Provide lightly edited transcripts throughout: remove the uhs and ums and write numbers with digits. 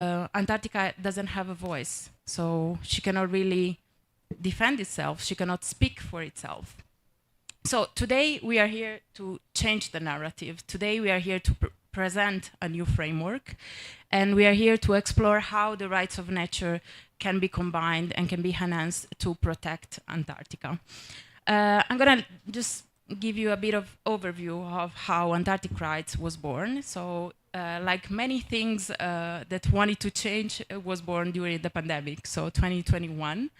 Antarctica doesn't have a voice, so she cannot really defend itself. She cannot speak for itself. So today we are here to change the narrative. Today we are here to present a new framework, and we are here to explore how the rights of nature can be combined and can be enhanced to protect Antarctica. I'm gonna just give you a bit of overview of how Antarctic Rights was born. So like many things that wanted to change was born during the pandemic, so 2021.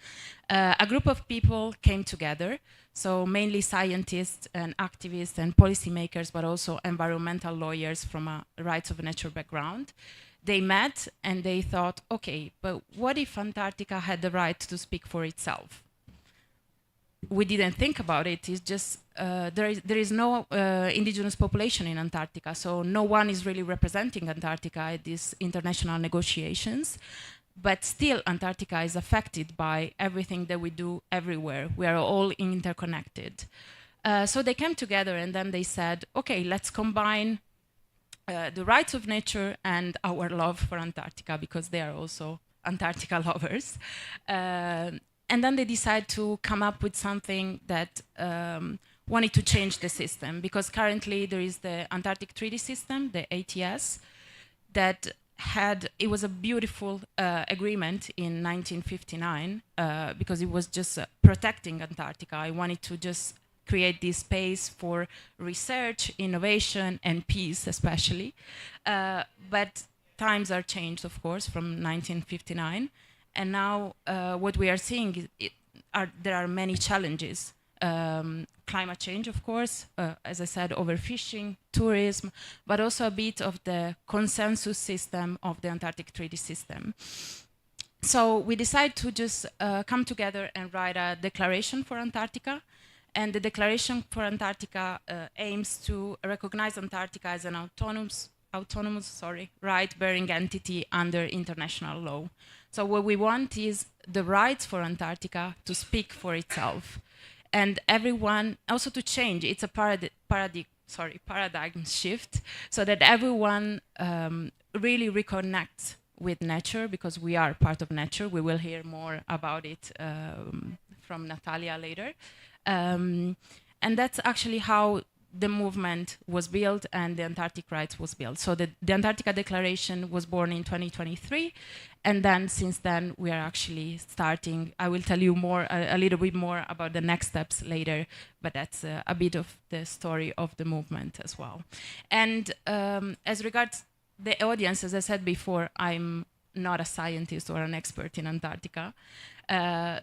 A group of people came together, so mainly scientists and activists and policymakers, but also environmental lawyers from a rights of nature background. They met and they thought, okay, but what if Antarctica had the right to speak for itself? We didn't think about it. It's just there is no indigenous population in Antarctica, so no one is really representing Antarctica at these international negotiations. But still, Antarctica is affected by everything that we do everywhere. We are all interconnected. So they came together and then they said, okay, let's combine the rights of nature and our love for Antarctica, because they are also Antarctica lovers. And then they decide to come up with something that wanted to change the system, because currently there is the Antarctic Treaty System, the ATS, that it was a beautiful agreement in 1959 because it was just protecting Antarctica. I wanted to just create this space for research, innovation, and peace, especially. But times are changed, of course, from 1959. And now what we are seeing is there are many challenges. Climate change, of course, as I said, overfishing, tourism, but also a bit of the consensus system of the Antarctic Treaty System. So we decided to just come together and write a declaration for Antarctica. And the Declaration for Antarctica aims to recognize Antarctica as an autonomous right-bearing entity under international law. So what we want is the rights for Antarctica to speak for itself, and everyone also to change. It's a paradigm shift, so that everyone really reconnects with nature, because we are part of nature. We will hear more about it from Natalia later. And that's actually how the movement was built and the Antarctic Rights was built. So the Antarctica Declaration was born in 2023, and then since then we are actually starting. I will tell you more, a little bit more about the next steps later, but that's a bit of the story of the movement as well. And as regards the audience, as I said before, I'm not a scientist or an expert in Antarctica.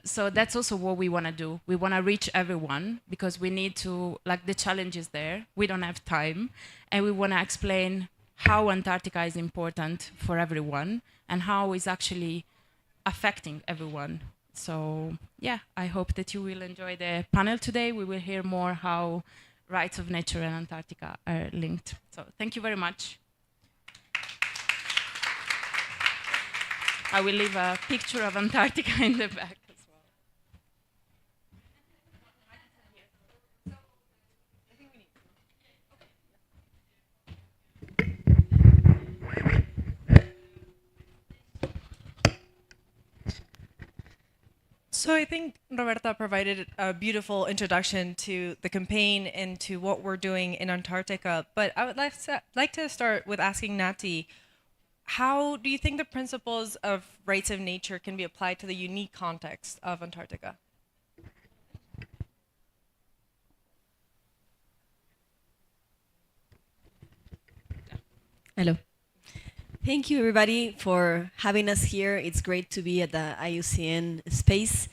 So that's also what we want to do. We want to reach everyone, because we need to, like, the challenge is there. We don't have time. And we want to explain how Antarctica is important for everyone and how it's actually affecting everyone. So yeah, I hope that you will enjoy the panel today. We will hear more how rights of nature and Antarctica are linked. So thank you very much. I will leave a picture of Antarctica in the back as well. So I think Roberta provided a beautiful introduction to the campaign and to what we're doing in Antarctica. But I would like to start with asking Nati, how do you think the principles of rights of nature can be applied to the unique context of Antarctica? Hello. Thank you, everybody, for having us here. It's great to be at the IUCN space.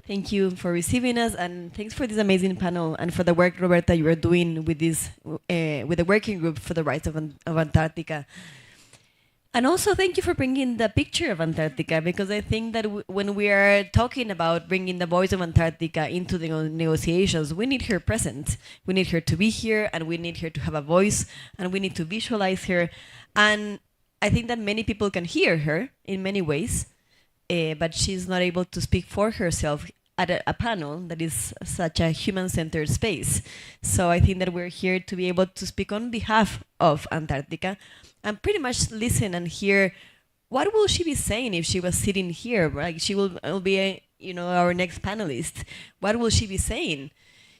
Thank you for receiving us, and thanks for this amazing panel and for the work, Roberta, you are doing with this, with the working group for the rights of Antarctica. And also, thank you for bringing the picture of Antarctica, because I think that when we are talking about bringing the voice of Antarctica into the negotiations, we need her present. We need her to be here, and we need her to have a voice, and we need to visualize her. And I think that many people can hear her in many ways, but she's not able to speak for herself at a panel that is such a human-centered space. So I think that we're here to be able to speak on behalf of Antarctica and pretty much listen and hear what will she be saying if she was sitting here? Like she will be our next panelist. What will she be saying?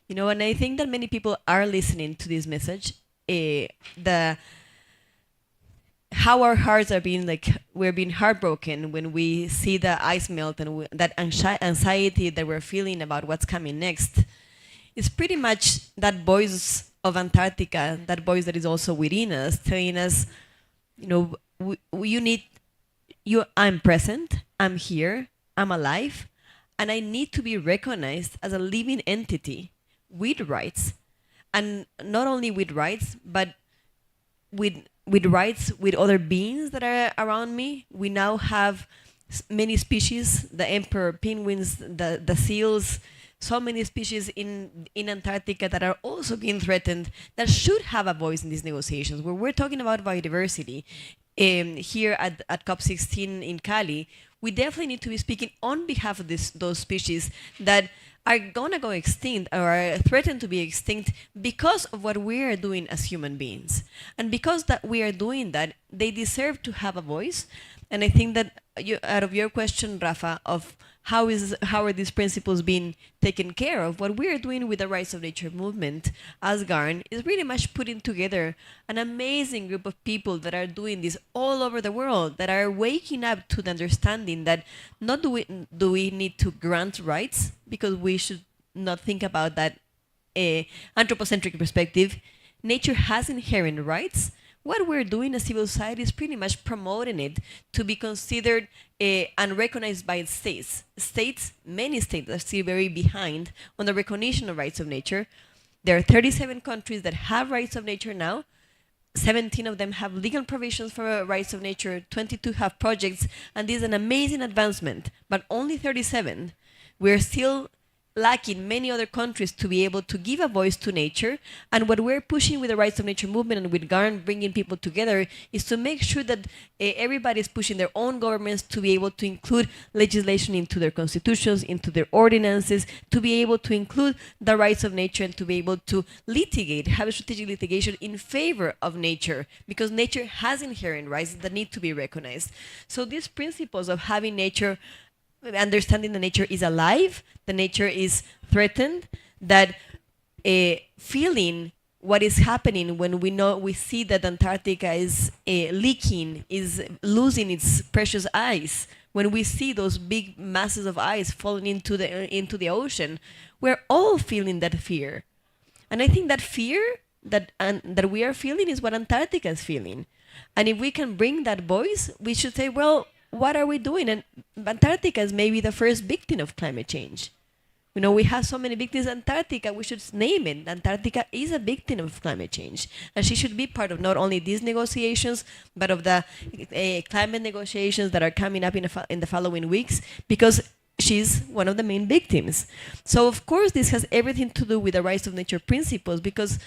And I think that many people are listening to this message. The how our hearts are being we're being heartbroken when we see the ice melt and that anxiety that we're feeling about what's coming next. It's pretty much that voice of Antarctica, that voice that is also within us, telling us, you need you. I'm present. I'm here. I'm alive, and I need to be recognized as a living entity with rights, and not only with rights, but with rights with other beings that are around me. We now have many species, the emperor penguins, the seals, so many species in Antarctica that are also being threatened that should have a voice in these negotiations. Where we're talking about biodiversity here at COP16 in Cali, we definitely need to be speaking on behalf of those species that are going to go extinct or are threatened to be extinct because of what we are doing as human beings. And because that we are doing that, they deserve to have a voice. And I think that out of your question, Rafa, of how are these principles being taken care of, what we are doing with the Rights of Nature movement as GARN is really much putting together an amazing group of people that are doing this all over the world, that are waking up to the understanding that not do we need to grant rights, because we should not think about that anthropocentric perspective. Nature has inherent rights. What we're doing as civil society is pretty much promoting it to be considered and recognized by states. Many states are still very behind on the recognition of rights of nature. There are 37 countries that have rights of nature now. 17 of them have legal provisions for rights of nature. 22 have projects, and this is an amazing advancement. But only 37. We're still lacking many other countries to be able to give a voice to nature. And what we're pushing with the Rights of Nature movement and with GARN bringing people together is to make sure that everybody is pushing their own governments to be able to include legislation into their constitutions, into their ordinances, to be able to include the rights of nature and to be able to litigate, have a strategic litigation in favor of nature, because nature has inherent rights that need to be recognized. So these principles of having nature, understanding that nature is alive, that nature is threatened, that feeling what is happening when we see that Antarctica is leaking, is losing its precious ice, when we see those big masses of ice falling into the ocean, we're all feeling that fear. And I think that fear that we are feeling is what Antarctica is feeling. And if we can bring that voice, we should say, well, what are we doing? And Antarctica is maybe the first victim of climate change. We have so many victims. Antarctica, we should name it. Antarctica is a victim of climate change. And she should be part of not only these negotiations, but of the climate negotiations that are coming up in the following weeks, because she's one of the main victims. So, of course, this has everything to do with the rights of nature principles, because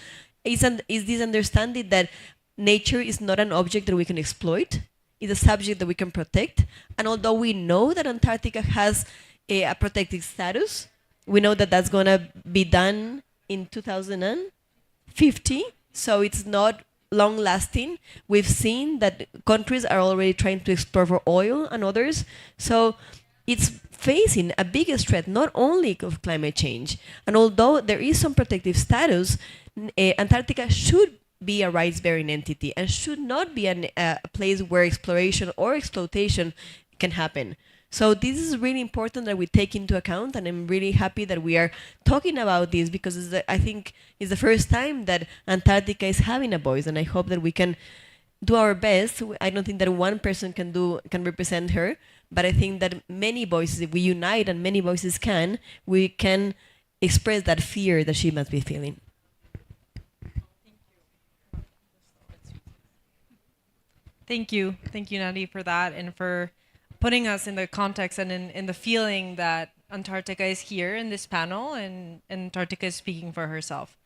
is this understanding that nature is not an object that we can exploit. It's a subject that we can protect. And although we know that Antarctica has a protected status, we know that that's going to be done in 2050. So it's not long lasting. We've seen that countries are already trying to explore for oil and others. So it's facing a biggest threat, not only of climate change. And although there is some protective status, Antarctica should be a rights-bearing entity and should not be a place where exploration or exploitation can happen. So this is really important that we take into account, and I'm really happy that we are talking about this, because I think it's the first time that Antarctica is having a voice, and I hope that we can do our best. I don't think that one person can represent her, but I think that many voices, if we unite and many voices we can express that fear that she must be feeling. Thank you, Nadi, for that, and for putting us in the context and in the feeling that Antarctica is here in this panel, and Antarctica is speaking for herself.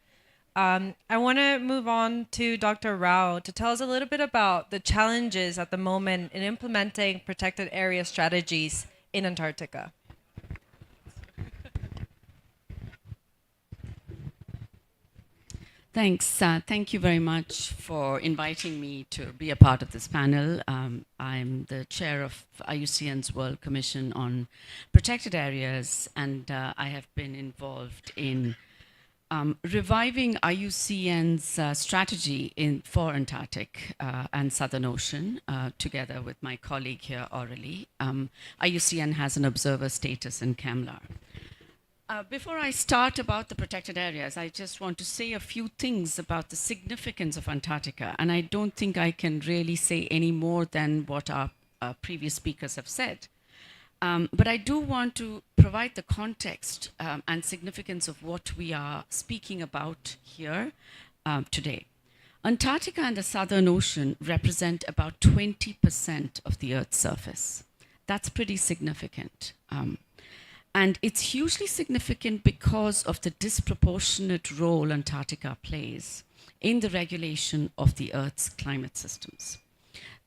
I want to move on to Dr. Rao to tell us a little bit about the challenges at the moment in implementing protected area strategies in Antarctica. Thanks. Thank you very much for inviting me to be a part of this panel. I'm the chair of IUCN's World Commission on Protected Areas, and I have been involved in reviving IUCN's strategy for Antarctic and Southern Ocean, together with my colleague here, Aurelie. IUCN has an observer status in CAMLAR. Before I start about the protected areas, I just want to say a few things about the significance of Antarctica. And I don't think I can really say any more than what our previous speakers have said. But I do want to provide the context and significance of what we are speaking about here today. Antarctica and the Southern Ocean represent about 20% of the Earth's surface. That's pretty significant. And it's hugely significant because of the disproportionate role Antarctica plays in the regulation of the Earth's climate systems.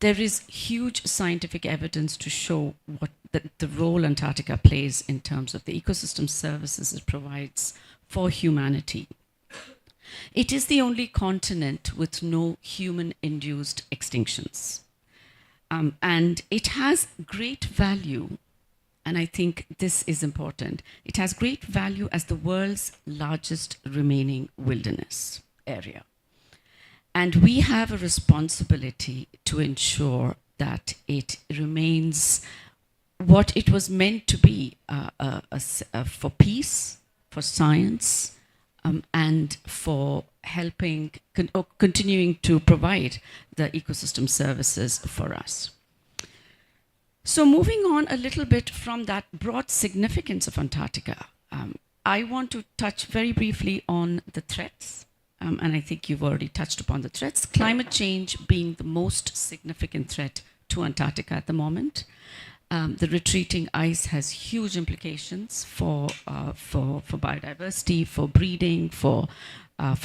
There is huge scientific evidence to show what the role Antarctica plays in terms of the ecosystem services it provides for humanity. It is the only continent with no human-induced extinctions. And it has great value. And I think this is important. It has great value as the world's largest remaining wilderness area. And we have a responsibility to ensure that it remains what it was meant to be for peace, for science, and for helping, continuing to provide the ecosystem services for us. So moving on a little bit from that broad significance of Antarctica, I want to touch very briefly on the threats. And I think you've already touched upon the threats. Climate change being the most significant threat to Antarctica at the moment. The retreating ice has huge implications for biodiversity, for breeding, for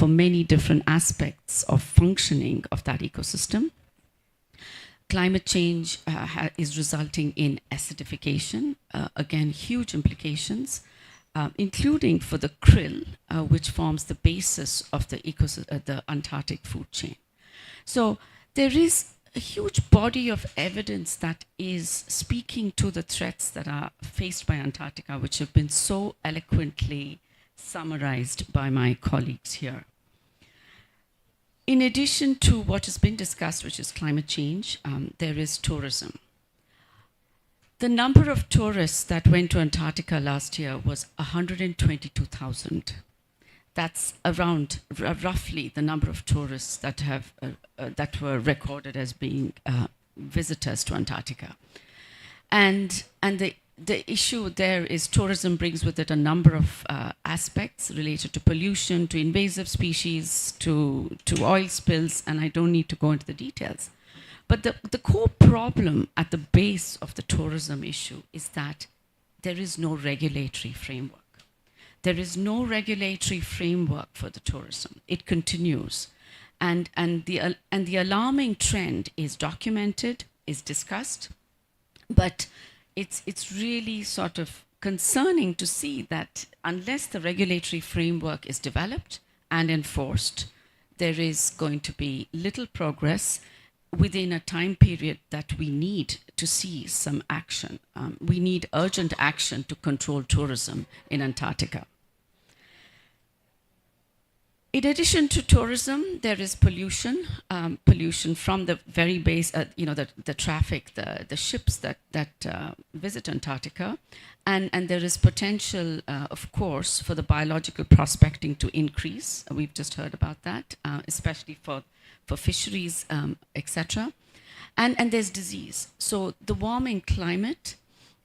many different aspects of functioning of that ecosystem. Climate change is resulting in acidification, again, huge implications, including for the krill, which forms the basis of the Antarctic food chain. So there is a huge body of evidence that is speaking to the threats that are faced by Antarctica, which have been so eloquently summarized by my colleagues here. In addition to what has been discussed, which is climate change, there is tourism. The number of tourists that went to Antarctica last year was 122,000. That's around roughly the number of tourists that were recorded as being visitors to Antarctica. And the issue there is tourism brings with it a number of aspects related to pollution, to invasive species, to oil spills, and I don't need to go into the details. But the core problem at the base of the tourism issue is that there is no regulatory framework. There is no regulatory framework for the tourism. It continues. And the alarming trend is documented, is discussed, but it's really sort of concerning to see that unless the regulatory framework is developed and enforced, there is going to be little progress within a time period that we need to see some action. We need urgent action to control tourism in Antarctica. In addition to tourism, there is pollution, pollution from the very base, the traffic, the ships that visit Antarctica. And there is potential, of course, for the biological prospecting to increase. We've just heard about that, especially for fisheries, etc. And there's disease. So the warming climate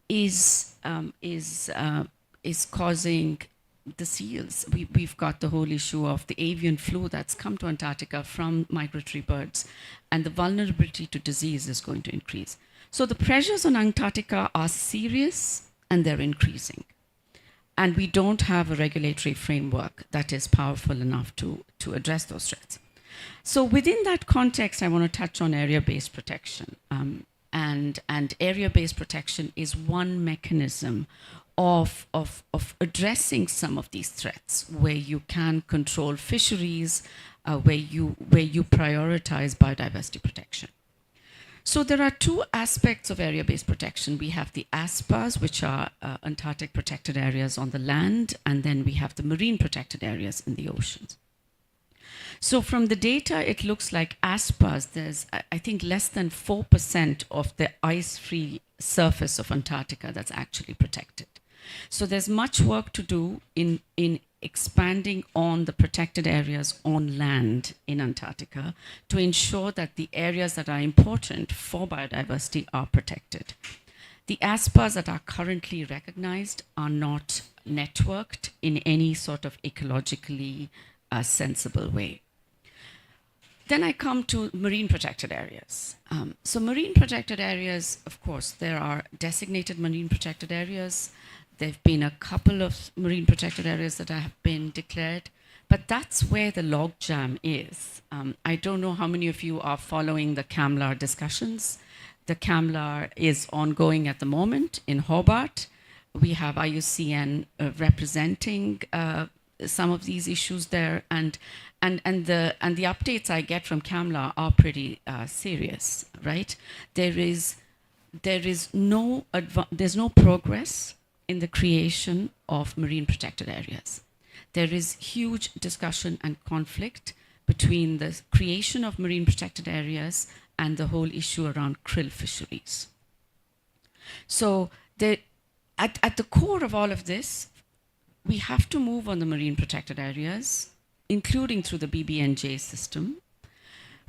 is causing the seals. We've got the whole issue of the avian flu that's come to Antarctica from migratory birds, and the vulnerability to disease is going to increase. So the pressures on Antarctica are serious and they're increasing. And we don't have a regulatory framework that is powerful enough to address those threats. So within that context, I want to touch on area-based protection. And area-based protection is one mechanism of addressing some of these threats, where you can control fisheries, where you prioritize biodiversity protection. So there are two aspects of area-based protection. We have the ASPAs, which are Antarctic protected areas on the land, and then we have the marine protected areas in the oceans. So from the data, it looks like ASPAs, there's, I think, less than 4% of the ice-free surface of Antarctica that's actually protected. So there's much work to do in expanding on the protected areas on land in Antarctica to ensure that the areas that are important for biodiversity are protected. The ASPAs that are currently recognized are not networked in any sort of ecologically sensible way. Then I come to marine protected areas. So marine protected areas, of course, there are designated marine protected areas. There have been a couple of marine protected areas that have been declared, but that's where the logjam is. I don't know how many of you are following the CAMLAR discussions. The CAMLAR is ongoing at the moment in Hobart. We have IUCN representing some of these issues there, and the updates I get from CAMLAR are pretty serious, right? There's no progress in the creation of marine protected areas. There is huge discussion and conflict between the creation of marine protected areas and the whole issue around krill fisheries. So at the core of all of this, we have to move on the marine protected areas, including through the BBNJ system,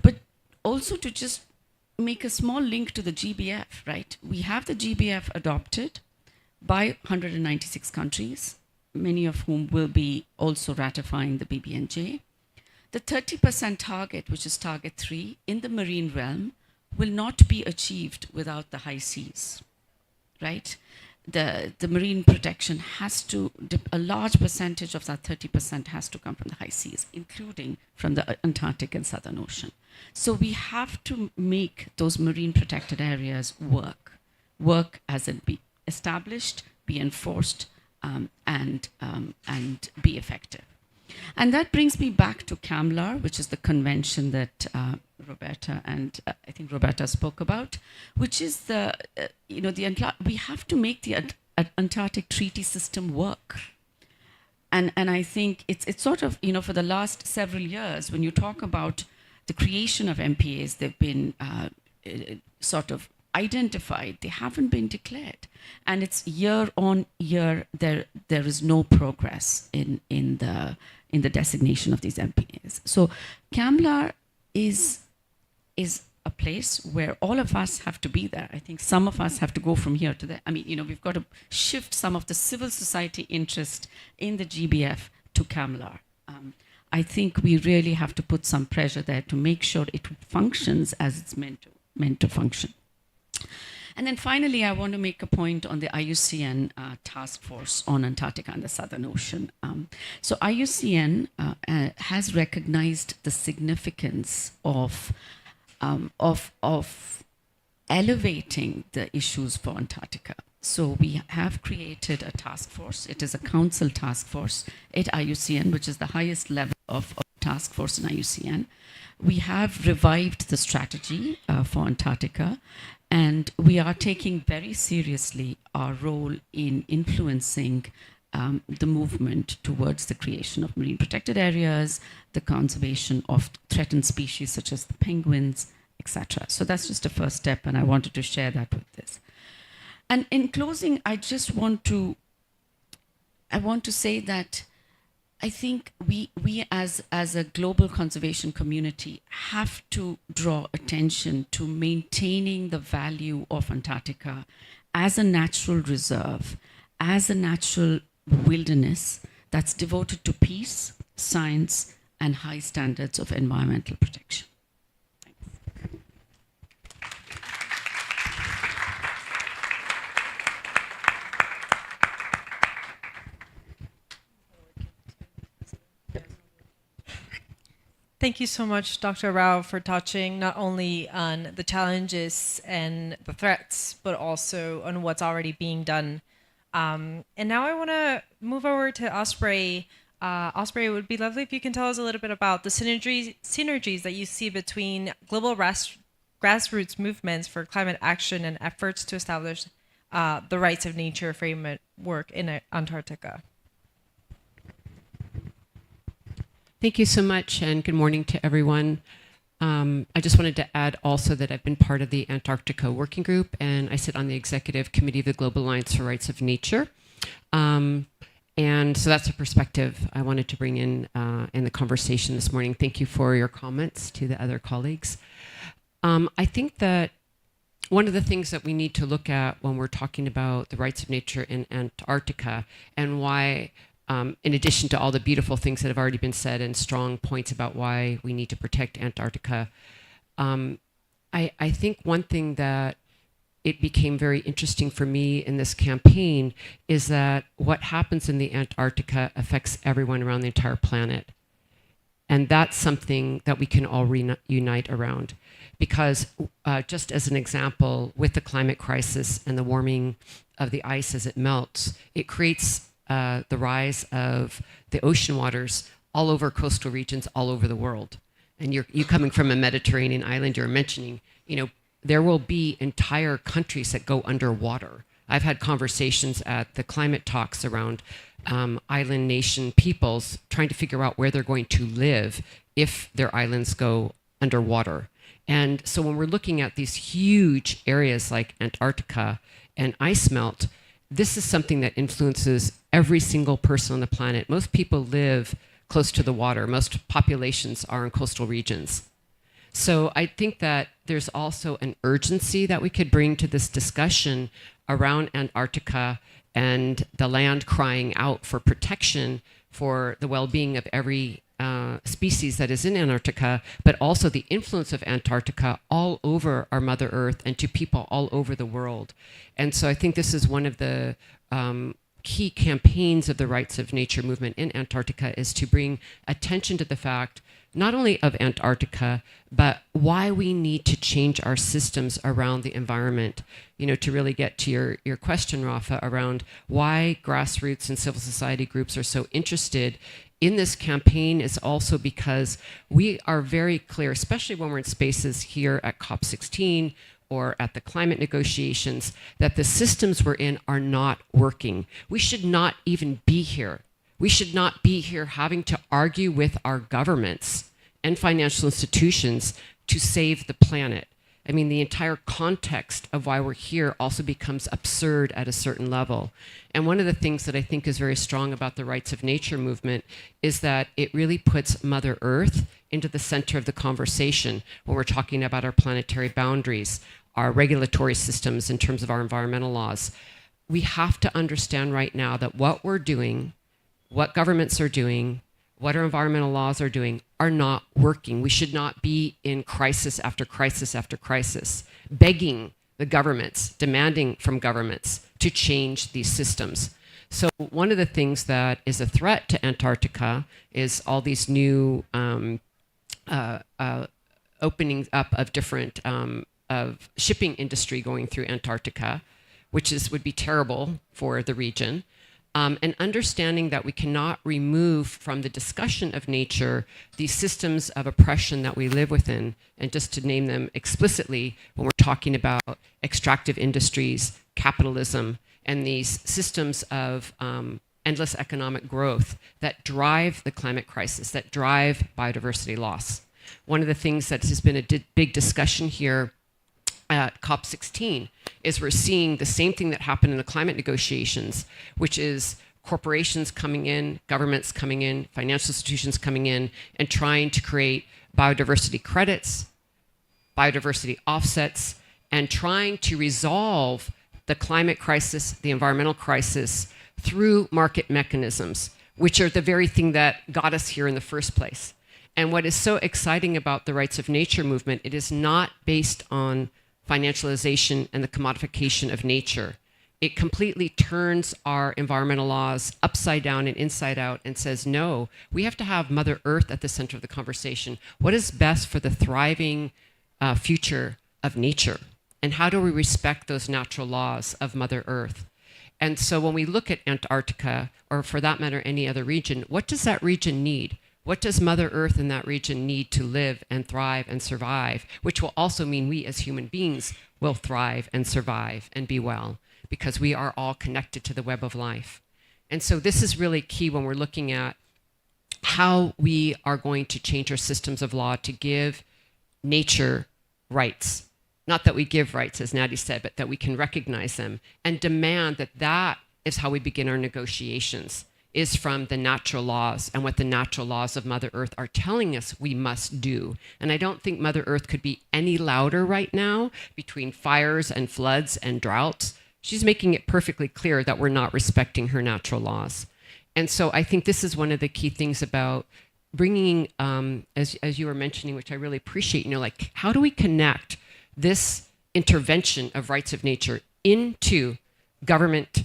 but also to just make a small link to the GBF, right? We have the GBF adopted by 196 countries, many of whom will be also ratifying the BBNJ. The 30% target, which is target 3 in the marine realm, will not be achieved without the high seas, right? The marine protection has to, a large percentage of that 30% has to come from the high seas, including from the Antarctic and Southern Ocean. So we have to make those marine protected areas work as it be established, be enforced, and be effective. And that brings me back to CAMLAR, which is the convention that Roberta and I think Roberta spoke about, which is we have to make the Antarctic treaty system work. And I think it's sort of, for the last several years, when you talk about the creation of MPAs, they've been sort of identified, they haven't been declared. And it's year on year, there is no progress in the designation of these MPAs. So CAMLAR is a place where all of us have to be there. I think some of us have to go from here to there. I mean, we've got to shift some of the civil society interest in the GBF to CAMLAR. I think we really have to put some pressure there to make sure it functions as it's meant to function. And then finally, I want to make a point on the IUCN task force on Antarctica and the Southern Ocean. So IUCN has recognized the significance of elevating the issues for Antarctica. So we have created a task force. It is a council task force at IUCN, which is the highest level of task force in IUCN. We have revived the strategy for Antarctica, and we are taking very seriously our role in influencing the movement towards the creation of marine protected areas, the conservation of threatened species such as the penguins, etc. So that's just a first step, and I wanted to share that with this. And in closing, I want to say that I think we as a global conservation community have to draw attention to maintaining the value of Antarctica as a natural reserve, as a natural wilderness that's devoted to peace, science, and high standards of environmental protection. Thank you so much, Dr. Rao, for touching not only on the challenges and the threats, but also on what's already being done. And now I want to move over to Osprey Osprey, it would be lovely if you can tell us a little bit about the synergies that you see between global grassroots movements for climate action and efforts to establish the rights of nature framework in Antarctica. Thank you so much, and good morning to everyone. I just wanted to add also that I've been part of the Antarctica Working Group, and I sit on the Executive Committee of the Global Alliance for Rights of Nature. And so that's a perspective I wanted to bring in the conversation this morning. Thank you for your comments to the other colleagues. I think that one of the things that we need to look at when we're talking about the rights of nature in Antarctica and why, in addition to all the beautiful things that have already been said and strong points about why we need to protect Antarctica, I think one thing that it became very interesting for me in this campaign is that what happens in the Antarctica affects everyone around the entire planet. And that's something that we can all unite around. Because just as an example, with the climate crisis and the warming of the ice as it melts, it creates the rise of the ocean waters all over coastal regions all over the world. And you coming from a Mediterranean island, you're mentioning, there will be entire countries that go underwater. I've had conversations at the climate talks around island nation peoples trying to figure out where they're going to live if their islands go underwater. And so when we're looking at these huge areas like Antarctica and ice melt, this is something that influences every single person on the planet. Most people live close to the water. Most populations are in coastal regions. So I think that there's also an urgency that we could bring to this discussion around Antarctica and the land crying out for protection for the well-being of every species that is in Antarctica, but also the influence of Antarctica all over our Mother Earth and to people all over the world. And so I think this is one of the key campaigns of the rights of nature movement in Antarctica, is to bring attention to the fact not only of Antarctica, but why we need to change our systems around the environment. To really get to your question, Rafa, around why grassroots and civil society groups are so interested in this campaign is also because we are very clear, especially when we're in spaces here at COP16 or at the climate negotiations, that the systems we're in are not working. We should not even be here. We should not be here having to argue with our governments and financial institutions to save the planet. I mean, the entire context of why we're here also becomes absurd at a certain level. And one of the things that I think is very strong about the rights of nature movement is that it really puts Mother Earth into the center of the conversation when we're talking about our planetary boundaries, our regulatory systems in terms of our environmental laws. We have to understand right now that what we're doing, what governments are doing, what our environmental laws are doing are not working. We should not be in crisis after crisis after crisis, begging the governments, demanding from governments to change these systems. So one of the things that is a threat to Antarctica is all these new opening up of different of shipping industry going through Antarctica, which would be terrible for the region. And understanding that we cannot remove from the discussion of nature these systems of oppression that we live within. And just to name them explicitly, when we're talking about extractive industries, capitalism, and these systems of endless economic growth that drive the climate crisis, that drive biodiversity loss. One of the things that has been a big discussion here at COP16 is we're seeing the same thing that happened in the climate negotiations, which is corporations coming in, governments coming in, financial institutions coming in, and trying to create biodiversity credits, biodiversity offsets, and trying to resolve the climate crisis, the environmental crisis, through market mechanisms, which are the very thing that got us here in the first place. And what is so exciting about the rights of nature movement, it is not based on financialization and the commodification of nature. It completely turns our environmental laws upside down and inside out and says, no, we have to have Mother Earth at the center of the conversation. What is best for the thriving future of nature? And how do we respect those natural laws of Mother Earth? And so when we look at Antarctica, or for that matter, any other region, what does that region need? What does Mother Earth in that region need to live and thrive and survive? Which will also mean we as human beings will thrive and survive and be well, because we are all connected to the web of life. And so this is really key when we're looking at how we are going to change our systems of law to give nature rights. Not that we give rights, as Natty said, but that we can recognize them and demand that that is how we begin our negotiations, is from the natural laws and what the natural laws of Mother Earth are telling us we must do. And I don't think Mother Earth could be any louder right now between fires and floods and droughts. She's making it perfectly clear that we're not respecting her natural laws. And so I think this is one of the key things about bringing, as you were mentioning, which I really appreciate, like, how do we connect this intervention of rights of nature into government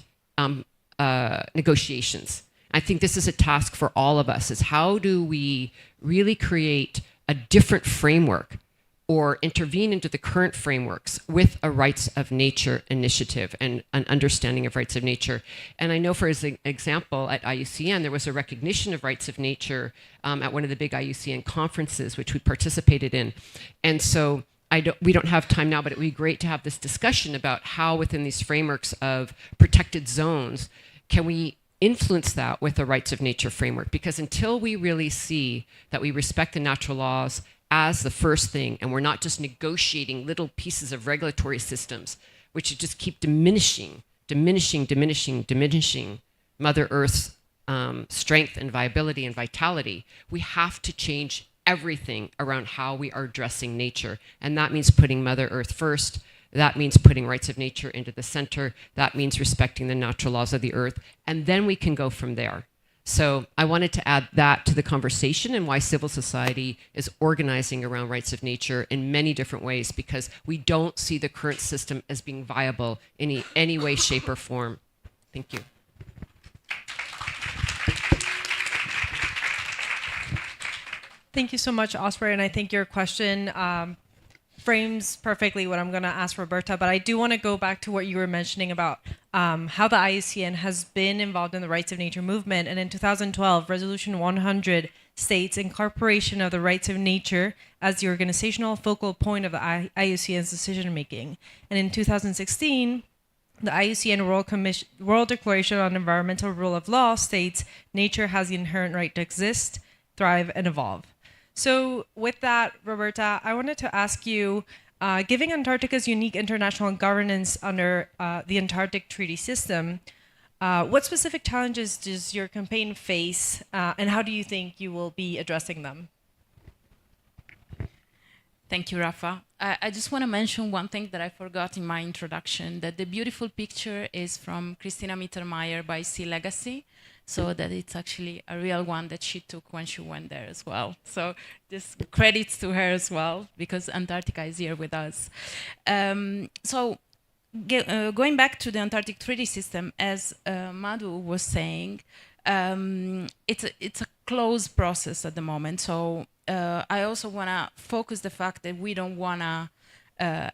negotiations? I think this is a task for all of us, is how do we really create a different framework or intervene into the current frameworks with a rights of nature initiative and an understanding of rights of nature. And I know, for example, at IUCN, there was a recognition of rights of nature at one of the big IUCN conferences, which we participated in. And so we don't have time now, but it would be great to have this discussion about how within these frameworks of protected zones, can we influence that with a rights of nature framework? Because until we really see that we respect the natural laws as the first thing, and we're not just negotiating little pieces of regulatory systems, which just keep diminishing Mother Earth's strength and viability and vitality, we have to change everything around how we are addressing nature. And that means putting Mother Earth first. That means putting rights of nature into the center. That means respecting the natural laws of the earth. And then we can go from there. So I wanted to add that to the conversation and why civil society is organizing around rights of nature in many different ways, because we don't see the current system as being viable in any way, shape, or form. Thank you. Thank you so much, Osprey, and I think your question frames perfectly what I'm going to ask Roberta, but I do want to go back to what you were mentioning about how the IUCN has been involved in the rights of nature movement. And in 2012, Resolution 100 states incorporation of the rights of nature as the organizational focal point of the IUCN's decision making. And in 2016, the IUCN World Declaration on Environmental Rule of Law states nature has the inherent right to exist, thrive, and evolve. So with that, Roberta, I wanted to ask you, given Antarctica's unique international governance under the Antarctic Treaty System, what specific challenges does your campaign face, and how do you think you will be addressing them? Thank you, Rafa. I just want to mention one thing that I forgot in my introduction, that the beautiful picture is from Christina Mittermeier by Sea Legacy, so that it's actually a real one that she took when she went there as well. So just credits to her as well, because Antarctica is here with us. Going back to the Antarctic Treaty System, as Madhu was saying, it's a closed process at the moment. So I also want to focus the fact that we don't want to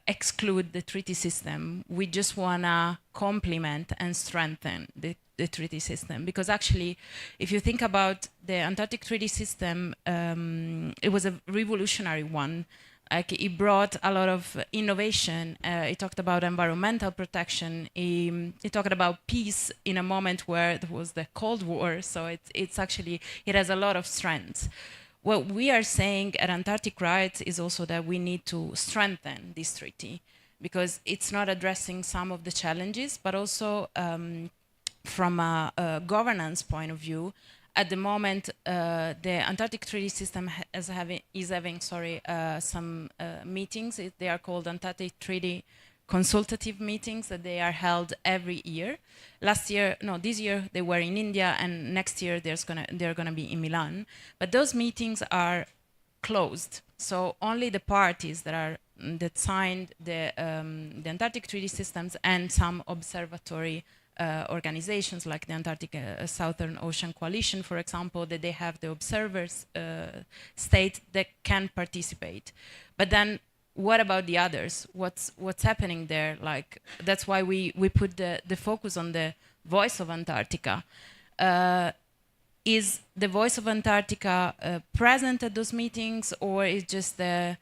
exclude the treaty system. We just want to complement and strengthen the treaty system. Because actually, if you think about the Antarctic Treaty System, it was a revolutionary one. Like, it brought a lot of innovation. It talked about environmental protection. It talked about peace in a moment where there was the Cold War. So it has a lot of strengths. What we are saying at Antarctic Rights is also that we need to strengthen this treaty, because it's not addressing some of the challenges, but also from a governance point of view. At the moment, the Antarctic Treaty System is having some meetings. They are called Antarctic Treaty consultative meetings that they are held every year. This year they were in India, and next year they're gonna be in Milan. But those meetings are closed, so only the parties that signed the Antarctic Treaty Systems and some observatory organizations like the Antarctic Southern Ocean Coalition, for example, that they have the observers state that can participate. But then what about the others? What's happening there? Like, that's why we put the focus on the voice of Antarctica. Is the voice of Antarctica present at those meetings, or is just the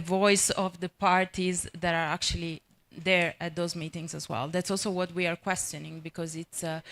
voice of the parties that are actually there at those meetings as well? That's also what we are questioning, because it's the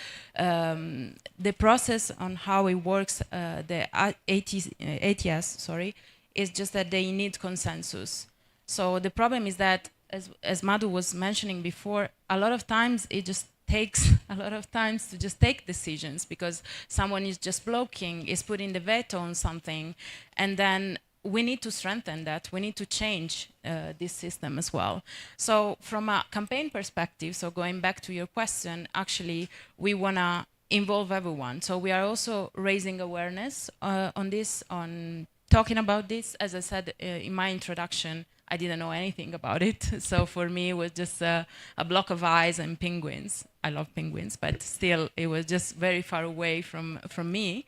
process on how it works. The ATS, sorry, is just that they need consensus. So the problem is that, as Madhu was mentioning before, a lot of times it just takes a lot of time to just take decisions, because someone is just blocking, is putting the veto on something, and then we need to strengthen that. We need to change this system as well. So from a campaign perspective, so going back to your question, actually we want to involve everyone. So we are also raising awareness on this, on talking about this. As I said in my introduction, I didn't know anything about it. So for me, it was just a block of ice and penguins. I love penguins, but still, it was just very far away from me.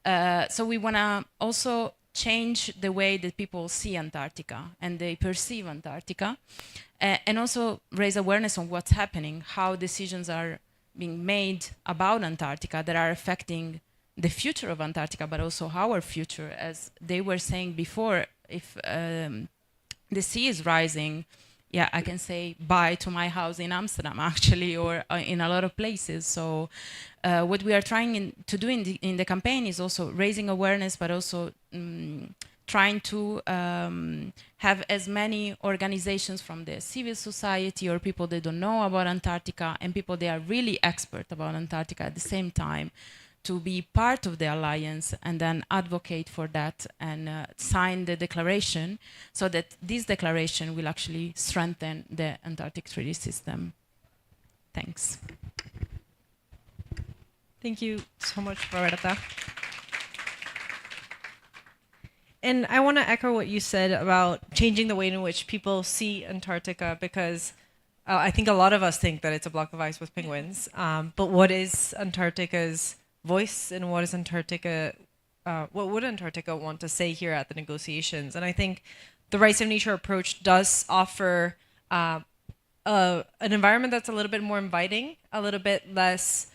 So we want to also change the way that people see Antarctica and they perceive Antarctica, and also raise awareness on what's happening, how decisions are being made about Antarctica that are affecting the future of Antarctica, but also our future. As they were saying before, if the sea is rising, yeah, I can say bye to my house in Amsterdam, actually, or in a lot of places. So what we are trying to do in the campaign is also raising awareness, but also trying to have as many organizations from the civil society, or people that don't know about Antarctica, and people that are really expert about Antarctica at the same time, to be part of the alliance and then advocate for that and sign the declaration, so that this declaration will actually strengthen the Antarctic Treaty System. Thanks. Thank you so much, Roberta. And I want to echo what you said about changing the way in which people see Antarctica, because I think a lot of us think that it's a block of ice with penguins. But what is Antarctica's voice, and what is Antarctica? What would Antarctica want to say here at the negotiations? And I think the rights of nature approach does offer an environment that's a little bit more inviting, a little bit less.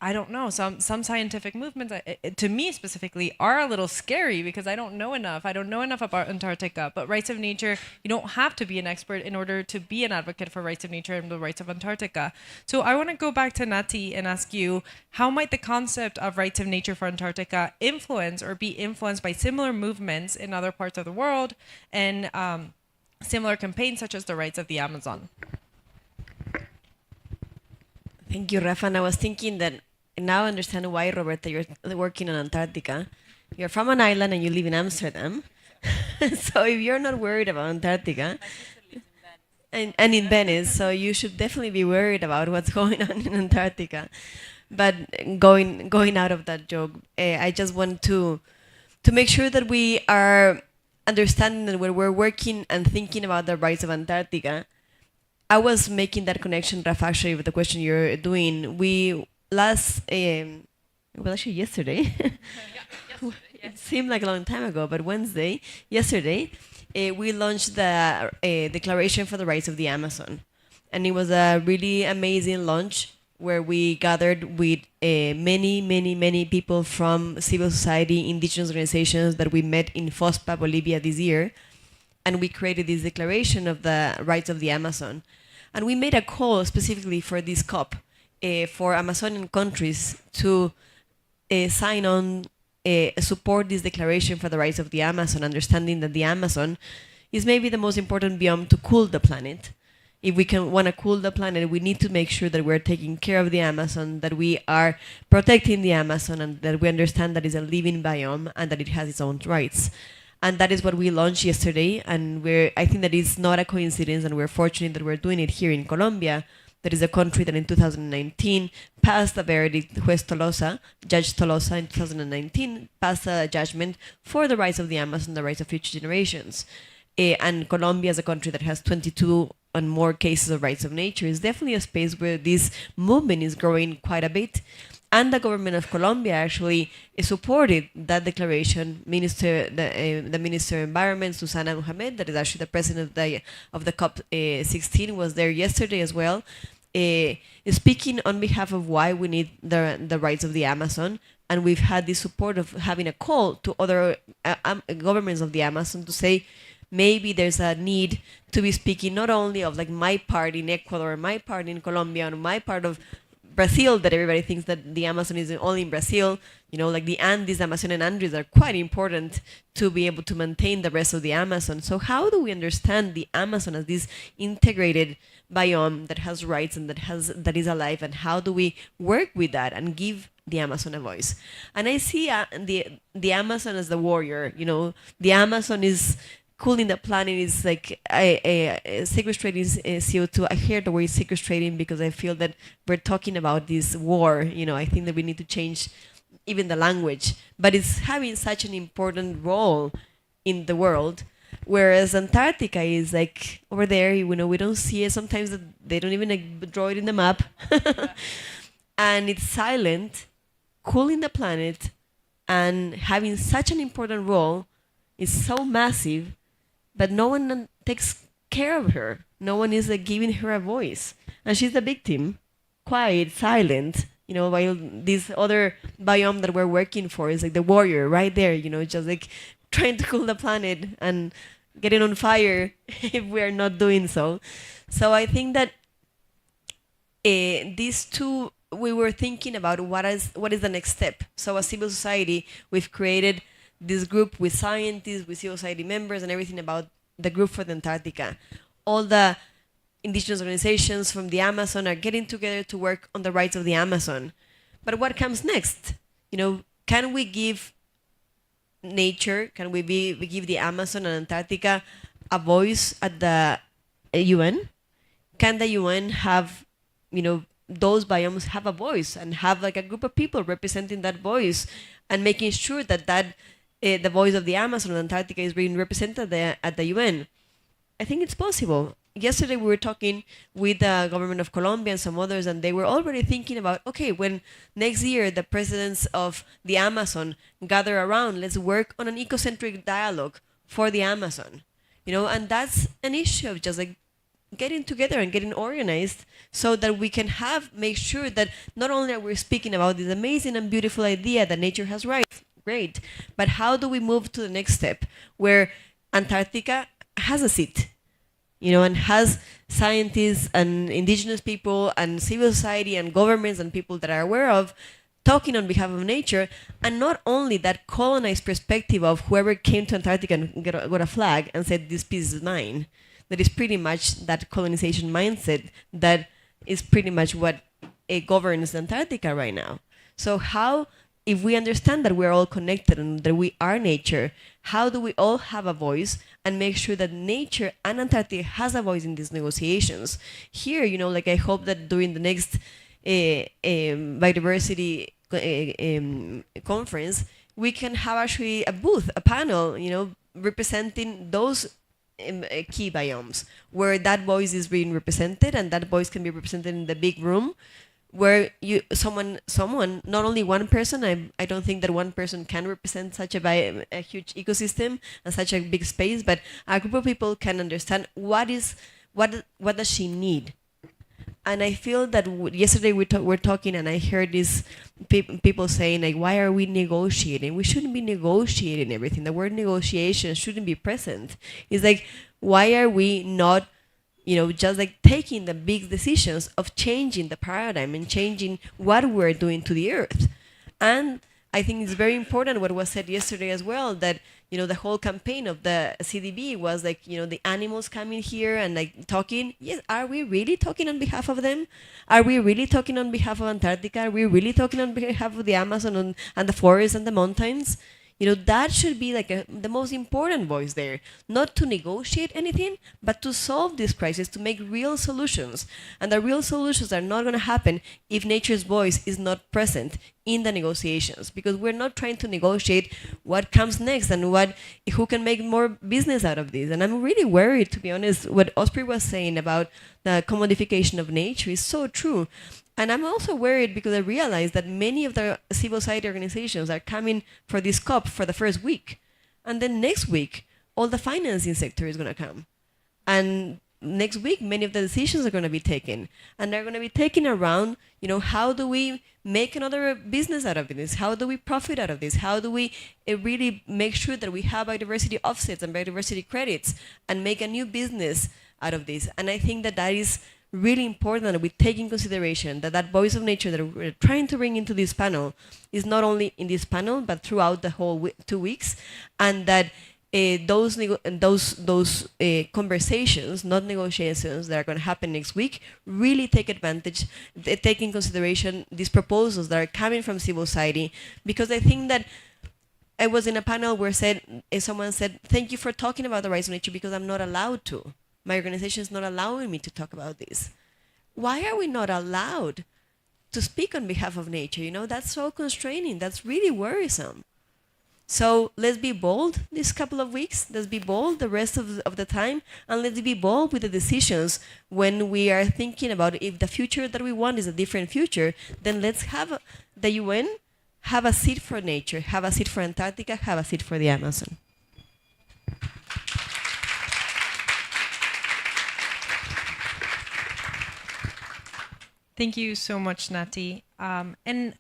I don't know. Some scientific movements, to me specifically, are a little scary, because I don't know enough. I don't know enough about Antarctica. But rights of nature, you don't have to be an expert in order to be an advocate for rights of nature and the rights of Antarctica. So I want to go back to Nati and ask you, how might the concept of rights of nature for Antarctica influence or be influenced by similar movements in other parts of the world, and similar campaigns such as the rights of the Amazon? Thank you, Rafa. And I was thinking that now I understand why, Roberta, you're working on Antarctica. You're from an island and you live in Amsterdam. So if you're not worried about Antarctica, and in Venice, so you should definitely be worried about what's going on in Antarctica. But going out of that joke, I just want to make sure that we are understanding that when we're working and thinking about the rights of Antarctica, I was making that connection, Rafa, actually, with the question you're doing. We yesterday, it seemed like a long time ago, but yesterday, we launched the Declaration for the Rights of the Amazon. And it was a really amazing launch where we gathered with many people from civil society, indigenous organizations that we met in Fospa, Bolivia this year. And we created this Declaration of the Rights of the Amazon. And we made a call specifically for this COP, for Amazonian countries to sign on, support this Declaration for the Rights of the Amazon, understanding that the Amazon is maybe the most important biome to cool the planet. If we want to cool the planet, we need to make sure that we're taking care of the Amazon, that we are protecting the Amazon, and that we understand that it's a living biome and that it has its own rights. And that is what we launched yesterday. And I think that it's not a coincidence, and we're fortunate that we're doing it here in Colombia. That is a country that in 2019 passed a verdict. Judge Tolosa in 2019 passed a judgment for the rights of the Amazon, the rights of future generations. And Colombia, as a country that has 22 and more cases of rights of nature, is definitely a space where this movement is growing quite a bit. And the government of Colombia actually supported that declaration. The Minister of Environment, Susana Mohamed, that is actually the president of the COP 16, was there yesterday as well, speaking on behalf of why we need the rights of the Amazon. And we've had the support of having a call to other governments of the Amazon to say maybe there's a need to be speaking not only of like my part in Ecuador, my part in Colombia, and my part of Brazil, that everybody thinks that the Amazon is only in Brazil. You know, like the Andes, Amazonian Andes are quite important to be able to maintain the rest of the Amazon. So how do we understand the Amazon as this integrated biome that has rights and that is alive, and how do we work with that and give the Amazon a voice? And I see the Amazon as the warrior. You know, the Amazon is cooling the planet, is like sequestrating CO2. I hear the word sequestrating because I feel that we're talking about this war. You know, I think that we need to change even the language, but it's having such an important role in the world. Whereas Antarctica is like over there, you know, we don't see it. Sometimes they don't even like, draw it in the map. And it's silent, cooling the planet, and having such an important role. Is so massive, but no one takes care of her. No one is like giving her a voice. And she's the victim, quiet, silent, you know, while this other biome that we're working for is like the warrior right there, you know, just like trying to cool the planet and getting on fire if we're not doing so. So I think that these two, we were thinking about what is the next step. So as civil society, we've created this group with scientists, with civil society members, and everything about the group for the Antarctica. All the indigenous organizations from the Amazon are getting together to work on the rights of the Amazon. But what comes next? You know, can we give nature, can we give the Amazon and Antarctica a voice at the UN? Can the UN have, you know, those biomes have a voice and have like a group of people representing that voice and making sure that the voice of the Amazon and Antarctica is being represented at the UN? I think it's possible. Yesterday we were talking with the government of Colombia and some others, and they were already thinking about, okay, when next year the presidents of the Amazon gather around, let's work on an ecocentric dialogue for the Amazon. You know, and that's an issue of just like getting together and getting organized so that we can make sure that not only are we speaking about this amazing and beautiful idea that nature has rights, great, but how do we move to the next step where Antarctica has a seat, you know, and has scientists and indigenous people and civil society and governments and people that are aware of talking on behalf of nature, and not only that colonized perspective of whoever came to Antarctica and got a flag and said, this piece is mine. That is pretty much that colonization mindset that is pretty much what governs Antarctica right now. So how, if we understand that we're all connected and that we are nature, how do we all have a voice and make sure that nature and Antarctica has a voice in these negotiations? Here, you know, like I hope that during the next biodiversity conference, we can have actually a booth, a panel, you know, representing those key biomes where that voice is being represented, and that voice can be represented in the big room where someone, not only one person, I don't think that one person can represent such a huge ecosystem and such a big space, but a group of people can understand what does she need. And I feel that yesterday we're talking, and I heard these people saying, like, why are we negotiating? We shouldn't be negotiating everything. The word negotiation shouldn't be present. It's like, why are we not, you know, just like taking the big decisions of changing the paradigm and changing what we're doing to the earth? And I think it's very important what was said yesterday as well, that, you know, the whole campaign of the CDB was like, you know, the animals coming here and like talking. Yes, are we really talking on behalf of them? Are we really talking on behalf of Antarctica? Are we really talking on behalf of the Amazon and the forests and the mountains? You know, that should be like the most important voice there, not to negotiate anything, but to solve this crisis, to make real solutions. And the real solutions are not going to happen if nature's voice is not present in the negotiations, because we're not trying to negotiate what comes next and who can make more business out of this. And I'm really worried, to be honest. What Osprey was saying about the commodification of nature is so true. And I'm also worried because I realize that many of the civil society organizations are coming for this COP for the first week. And then next week, all the financing sector is going to come. And next week, many of the decisions are going to be taken. And they're going to be taken around, how do we make another business out of this? How do we profit out of this? How do we really make sure that we have biodiversity offsets and biodiversity credits and make a new business out of this? And I think that that is really important that we take in consideration that voice of nature that we're trying to bring into this panel is not only in this panel, but throughout the whole 2 weeks, and that those conversations, not negotiations, that are going to happen next week, really take in consideration these proposals that are coming from civil society. Because I think that I was in a panel where someone said, "Thank you for talking about the rights of nature because I'm not allowed to. My organization is not allowing me to talk about this." Why are we not allowed to speak on behalf of nature? That's so constraining. That's really worrisome. So let's be bold this couple of weeks. Let's be bold the rest of the time. And let's be bold with the decisions when we are thinking about if the future that we want is a different future, then let's have the UN have a seat for nature, have a seat for Antarctica, have a seat for the Amazon. Thank you so much, Nati. And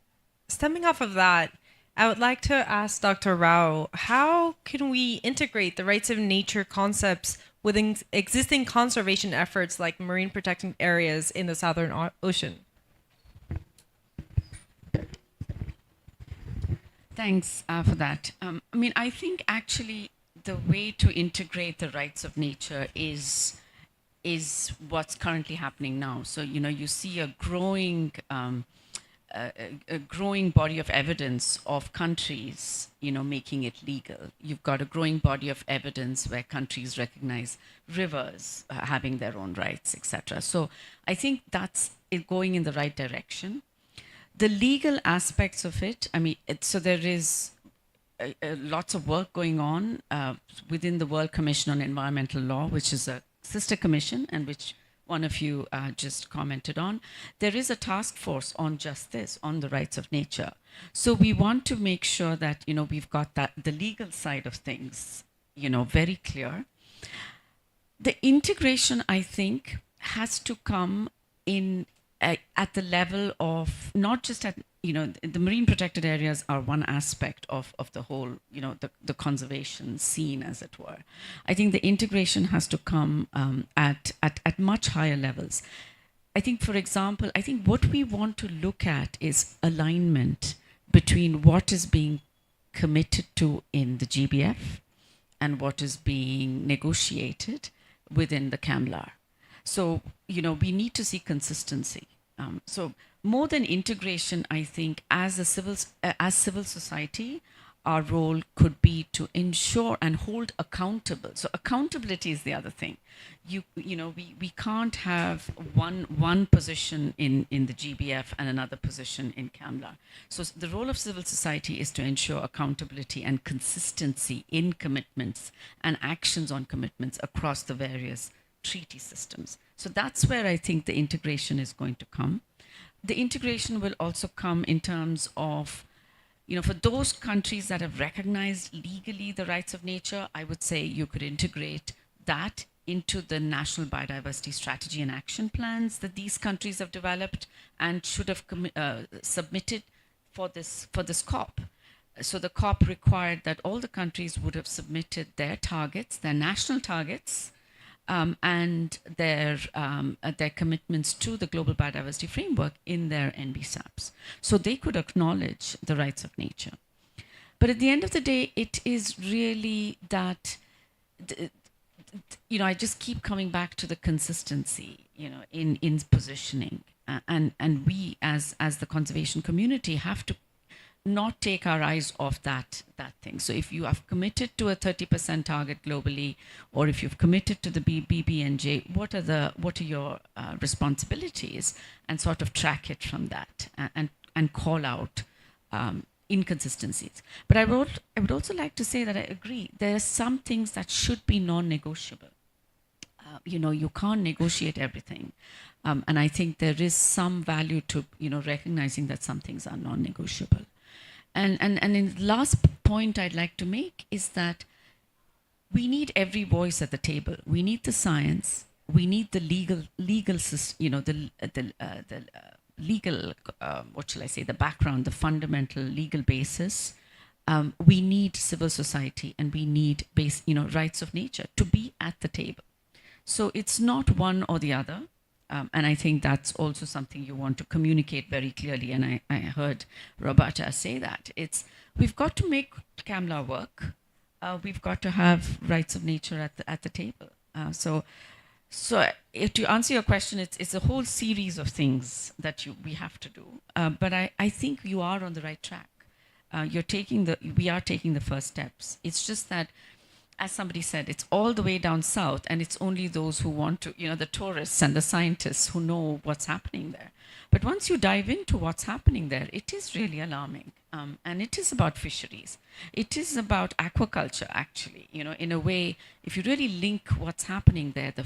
stemming off of that, I would like to ask Dr. Rao, how can we integrate the rights of nature concepts within existing conservation efforts like marine protected areas in the Southern Ocean? Thanks for that. I think actually the way to integrate the rights of nature is what's currently happening now. So, you see a growing body of evidence of countries, making it legal. You've got a growing body of evidence where countries recognize rivers having their own rights, etc. So I think that's going in the right direction. The legal aspects of it, so there is lots of work going on within the World Commission on Environmental Law, which is a sister commission, and which one of you just commented on. There is a task force on just this, on the rights of nature. So we want to make sure that, we've got the legal side of things, very clear. The integration, I think, has to come in at the level of not just at, the marine protected areas are one aspect of the whole, the conservation scene, as it were. I think the integration has to come at much higher levels. I think, for example, what we want to look at is alignment between what is being committed to in the GBF and what is being negotiated within the CAMLAR. So, we need to see consistency. So more than integration, I think as civil society, our role could be to ensure and hold accountable. So accountability is the other thing. We can't have one position in the GBF and another position in CAMLAR. So the role of civil society is to ensure accountability and consistency in commitments and actions on commitments across the various treaty systems. So that's where I think the integration is going to come. The integration will also come in terms of, for those countries that have recognized legally the rights of nature, I would say you could integrate that into the national biodiversity strategy and action plans that these countries have developed and should have submitted for this COP. So the COP required that all the countries would have submitted their targets, their national targets, and their commitments to the Global Biodiversity Framework in their NBSAPs. So they could acknowledge the rights of nature. But at the end of the day, it is really that, I just keep coming back to the consistency, in positioning. And we, as the conservation community, have to not take our eyes off that thing. So if you have committed to a 30% target globally, or if you've committed to the BBNJ, what are your responsibilities, and sort of track it from that and call out inconsistencies. But I would also like to say that I agree there are some things that should be non-negotiable. you can't negotiate everything. And I think there is some value to, recognizing that some things are non-negotiable. And in the last point I'd like to make is that we need every voice at the table. We need the science. We need the legal, legal, what shall I say, the background, the fundamental legal basis. We need civil society, and we need rights of nature to be at the table. So it's not one or the other. And I think that's also something you want to communicate very clearly. And I heard Roberta say that. We've got to make CAMLA work. We've got to have rights of nature at the table. So to answer your question, it's a whole series of things that we have to do. But I think you are on the right track. We are taking the first steps. It's just that, as somebody said, it's all the way down south, and it's only those who want to, the tourists and the scientists who know what's happening there. But once you dive into what's happening there, it is really alarming. And it is about fisheries. It is about aquaculture, actually. In a way, if you really link what's happening there, the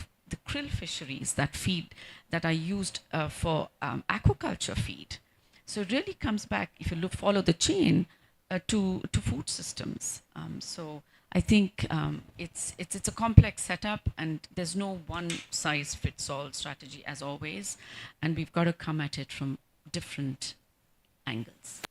krill fisheries that are used for aquaculture feed. So it really comes back, if you follow the chain, to food systems. So I think it's a complex setup, and there's no one size fits all strategy, as always, and we've got to come at it from different angles.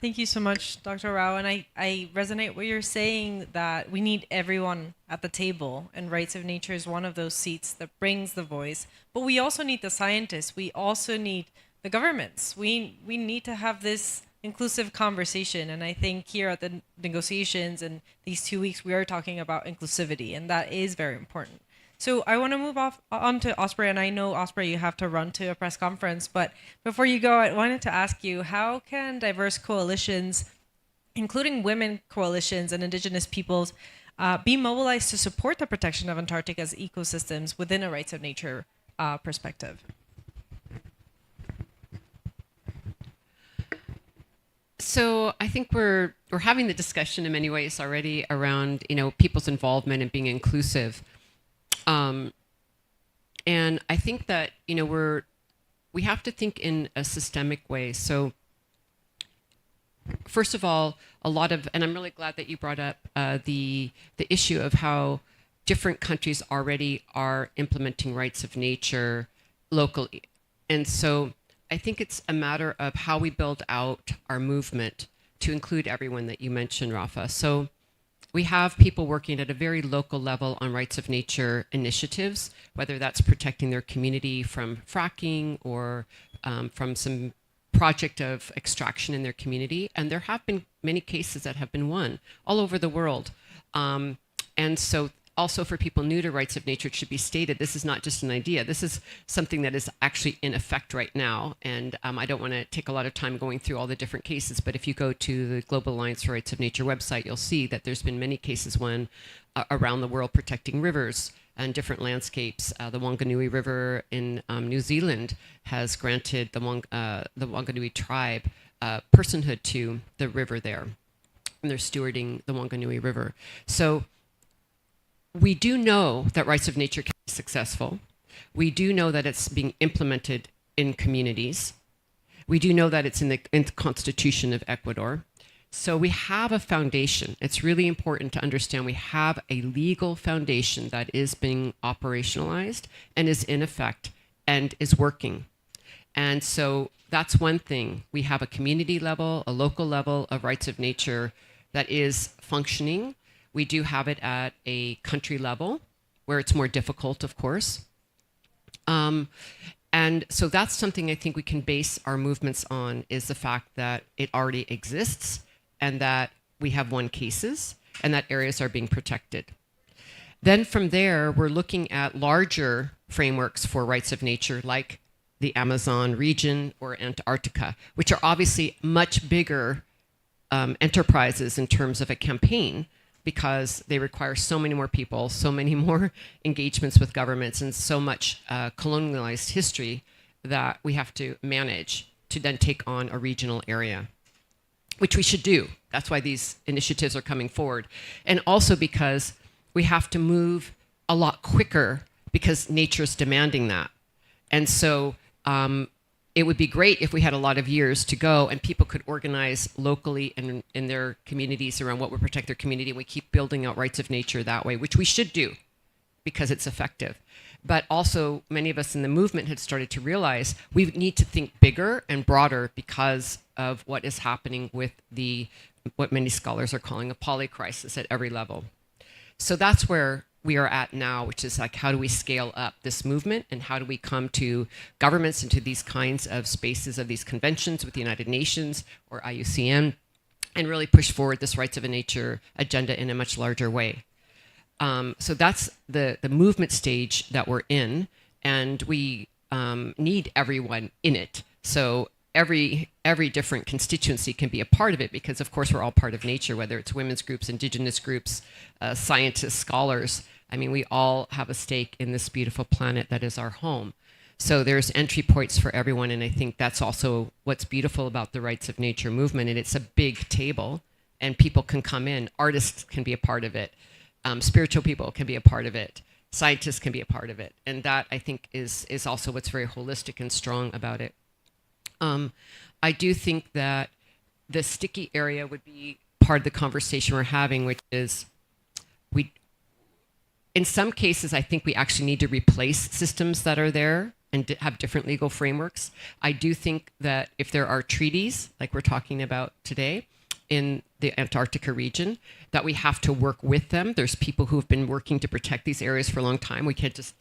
Thank you so much, Dr. Rao. And I resonate what you're saying, that we need everyone at the table, and rights of nature is one of those seats that brings the voice. But we also need the scientists. We also need the governments. We need to have this inclusive conversation. And I think here at the negotiations and these 2 weeks, we are talking about inclusivity, and that is very important. So I want to move on to Osprey, and I know, Osprey, you have to run to a press conference, but before you go, I wanted to ask you, how can diverse coalitions, including women coalitions and indigenous peoples, be mobilized to support the protection of Antarctica's ecosystems within a rights of nature perspective? So I think we're having the discussion in many ways already around people's involvement and being inclusive. And I think that we have to think in a systemic way. So first of all, and I'm really glad that you brought up the issue of how different countries already are implementing rights of nature locally. And so I think it's a matter of how we build out our movement to include everyone that you mentioned, Rafa. So we have people working at a very local level on rights of nature initiatives, whether that's protecting their community from fracking or from some project of extraction in their community. And there have been many cases that have been won all over the world. And so also for people new to rights of nature, it should be stated, this is not just an idea. This is something that is actually in effect right now. And I don't want to take a lot of time going through all the different cases, but if you go to the Global Alliance for Rights of Nature website, you'll see that there's been many cases won around the world protecting rivers and different landscapes. The Wanganui River in New Zealand has granted the Wanganui tribe personhood to the river there. And they're stewarding the Wanganui River. So we do know that rights of nature can be successful. We do know that it's being implemented in communities. We do know that it's in the Constitution of Ecuador. So we have a foundation. It's really important to understand we have a legal foundation that is being operationalized and is in effect and is working. And so that's one thing. We have a community level, a local level of rights of nature that is functioning. We do have it at a country level where it's more difficult, of course. And so that's something I think we can base our movements on, is the fact that it already exists and that we have won cases and that areas are being protected. Then from there, we're looking at larger frameworks for rights of nature, like the Amazon region or Antarctica, which are obviously much bigger enterprises in terms of a campaign, because they require so many more people, so many more engagements with governments, and so much colonialized history that we have to manage to then take on a regional area. which we should do. That's why these initiatives are coming forward. And also because we have to move a lot quicker because nature's demanding that. And so it would be great if we had a lot of years to go and people could organize locally and in their communities around what would protect their community, and we keep building out rights of nature that way, which we should do because it's effective. But also, many of us in the movement had started to realize we need to think bigger and broader because of what is happening with what many scholars are calling a polycrisis at every level. So that's where we are at now, which is like, how do we scale up this movement, and how do we come to governments and to these kinds of spaces of these conventions with the United Nations or IUCN and really push forward this rights of nature agenda in a much larger way. So that's the movement stage that we're in, and we need everyone in it. So every different constituency can be a part of it because, of course, we're all part of nature, whether it's women's groups, indigenous groups, scientists, scholars. I mean, we all have a stake in this beautiful planet that is our home. So there's entry points for everyone, and I think that's also what's beautiful about the rights of nature movement. And it's a big table, and people can come in. Artists can be a part of it. Spiritual people can be a part of it. Scientists can be a part of it. And that, I think, is also what's very holistic and strong about it. I do think that the sticky area would be part of the conversation we're having, which is in some cases, I think we actually need to replace systems that are there and have different legal frameworks. I do think that if there are treaties, like we're talking about today, in the Antarctica region, that we have to work with them. There's people who have been working to protect these areas for a long time. We can't just,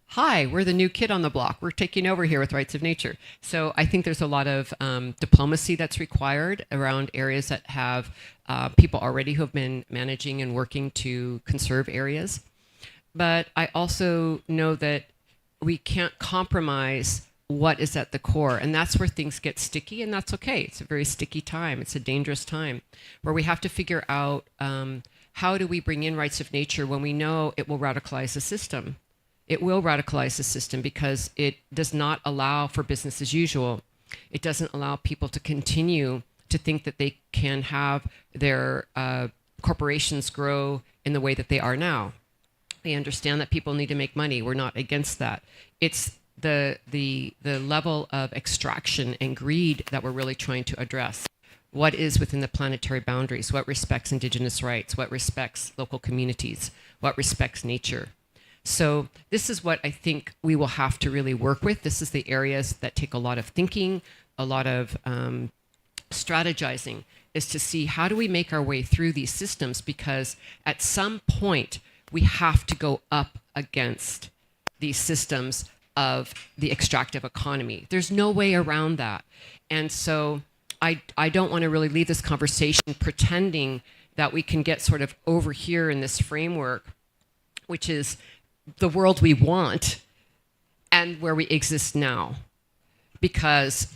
hi, we're the new kid on the block. We're taking over here with rights of nature. So I think there's a lot of diplomacy that's required around areas that have people already who have been managing and working to conserve areas. But I also know that we can't compromise what is at the core. And that's where things get sticky, and that's okay. It's a very sticky time. It's a dangerous time where we have to figure out how do we bring in rights of nature when we know it will radicalize the system. It will radicalize the system because it does not allow for business as usual. It doesn't allow people to continue to think that they can have their corporations grow in the way that they are now. They understand that people need to make money. We're not against that. It's the level of extraction and greed that we're really trying to address. What is within the planetary boundaries? What respects indigenous rights? What respects local communities? What respects nature? So this is what I think we will have to really work with. This is the areas that take a lot of thinking, a lot of strategizing, is to see how do we make our way through these systems, because at some point we have to go up against these systems of the extractive economy. There's no way around that. And so I don't want to really leave this conversation pretending that we can get sort of over here in this framework, which is the world we want and where we exist now. Because,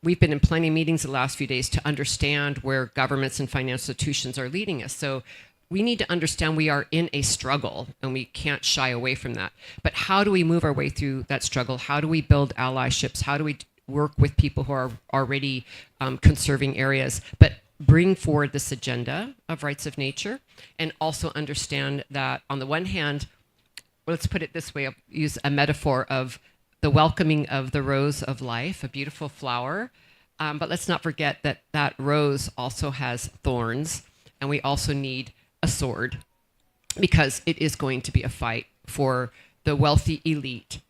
we've been in plenty of meetings the last few days to understand where governments and financial institutions are leading us. So we need to understand we are in a struggle, and we can't shy away from that. But how do we move our way through that struggle? How do we build allyships? How do we work with people who are already conserving areas, but bring forward this agenda of rights of nature, and also understand that on the one hand, let's put it this way, I'll use a metaphor of the welcoming of the rose of life, a beautiful flower. But let's not forget that that rose also has thorns, and we also need a sword, because it is going to be a fight for the wealthy elite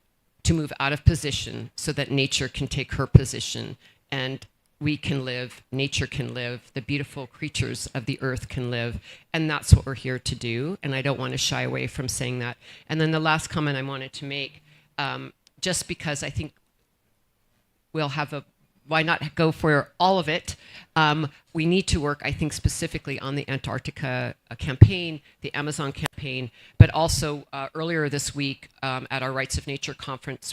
to move out of position so that nature can take her position, and we can live, nature can live, the beautiful creatures of the earth can live. And that's what we're here to do. And I don't want to shy away from saying that. And then the last comment I wanted to make, just because I think we'll have why not go for all of it? We need to work, I think, specifically on the Antarctica campaign, the Amazon campaign, but also earlier this week at our Rights of Nature conference,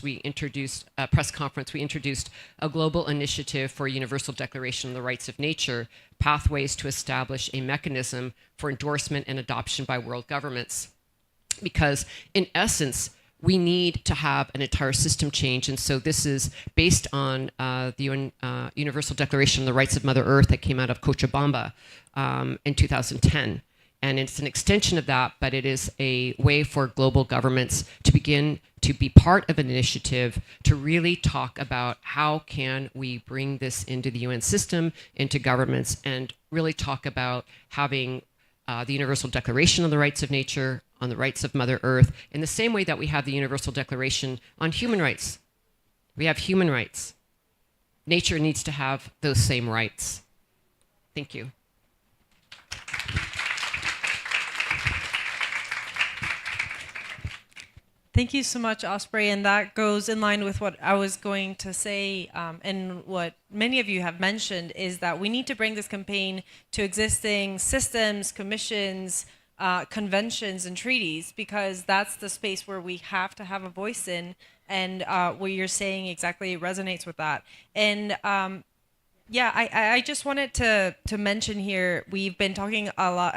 press conference, we introduced a global initiative for a universal declaration of the rights of nature, pathways to establish a mechanism for endorsement and adoption by world governments. Because in essence, we need to have an entire system change. And so this is based on the UN Universal Declaration on the Rights of Mother Earth that came out of Cochabamba in 2010. And it's an extension of that, but it is a way for global governments to begin to be part of an initiative to really talk about how can we bring this into the UN system, into governments, and really talk about having the Universal Declaration on the Rights of Nature, on the rights of Mother Earth, in the same way that we have the Universal Declaration on human rights. We have human rights. Nature needs to have those same rights. Thank you. Thank you so much, Osprey, and that goes in line with what I was going to say, and what many of you have mentioned, is that we need to bring this campaign to existing systems, commissions, conventions, and treaties, because that's the space where we have to have a voice in, and what you're saying exactly resonates with that. And yeah, I just wanted to mention here, we've been talking a lot,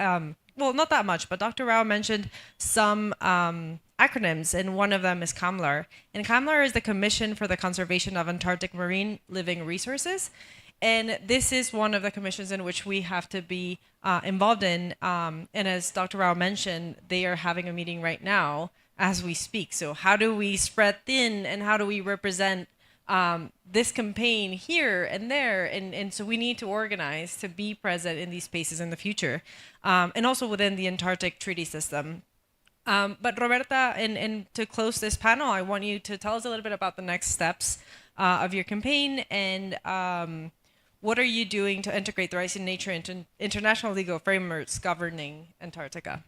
well, not that much, but Dr. Rao mentioned some acronyms, and one of them is CAMLR. And CAMLR is the Commission for the Conservation of Antarctic Marine Living Resources. And this is one of the commissions in which we have to be involved in. And as Dr. Rao mentioned, they are having a meeting right now as we speak. So how do we spread thin, and how do we represent this campaign here and there? And so we need to organize to be present in these spaces in the future, and also within the Antarctic Treaty System. But Roberta, and to close this panel, I want you to tell us a little bit about the next steps of your campaign, and what are you doing to integrate the rights in nature into international legal frameworks governing Antarctica?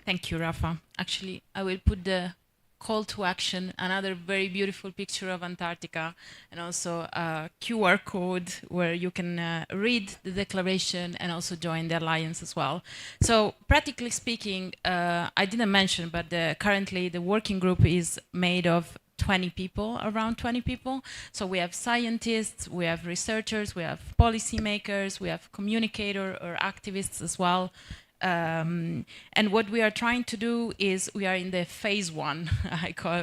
Thank you, Rafa. Actually, I will put the call to action, another very beautiful picture of Antarctica, and also a QR code where you can read the declaration and also join the alliance as well. So practically speaking, I didn't mention, but currently the working group is made of 20 people, around 20 people. So we have scientists, we have researchers, we have policymakers, we have communicators or activists as well. And what we are trying to do is we are in the phase one,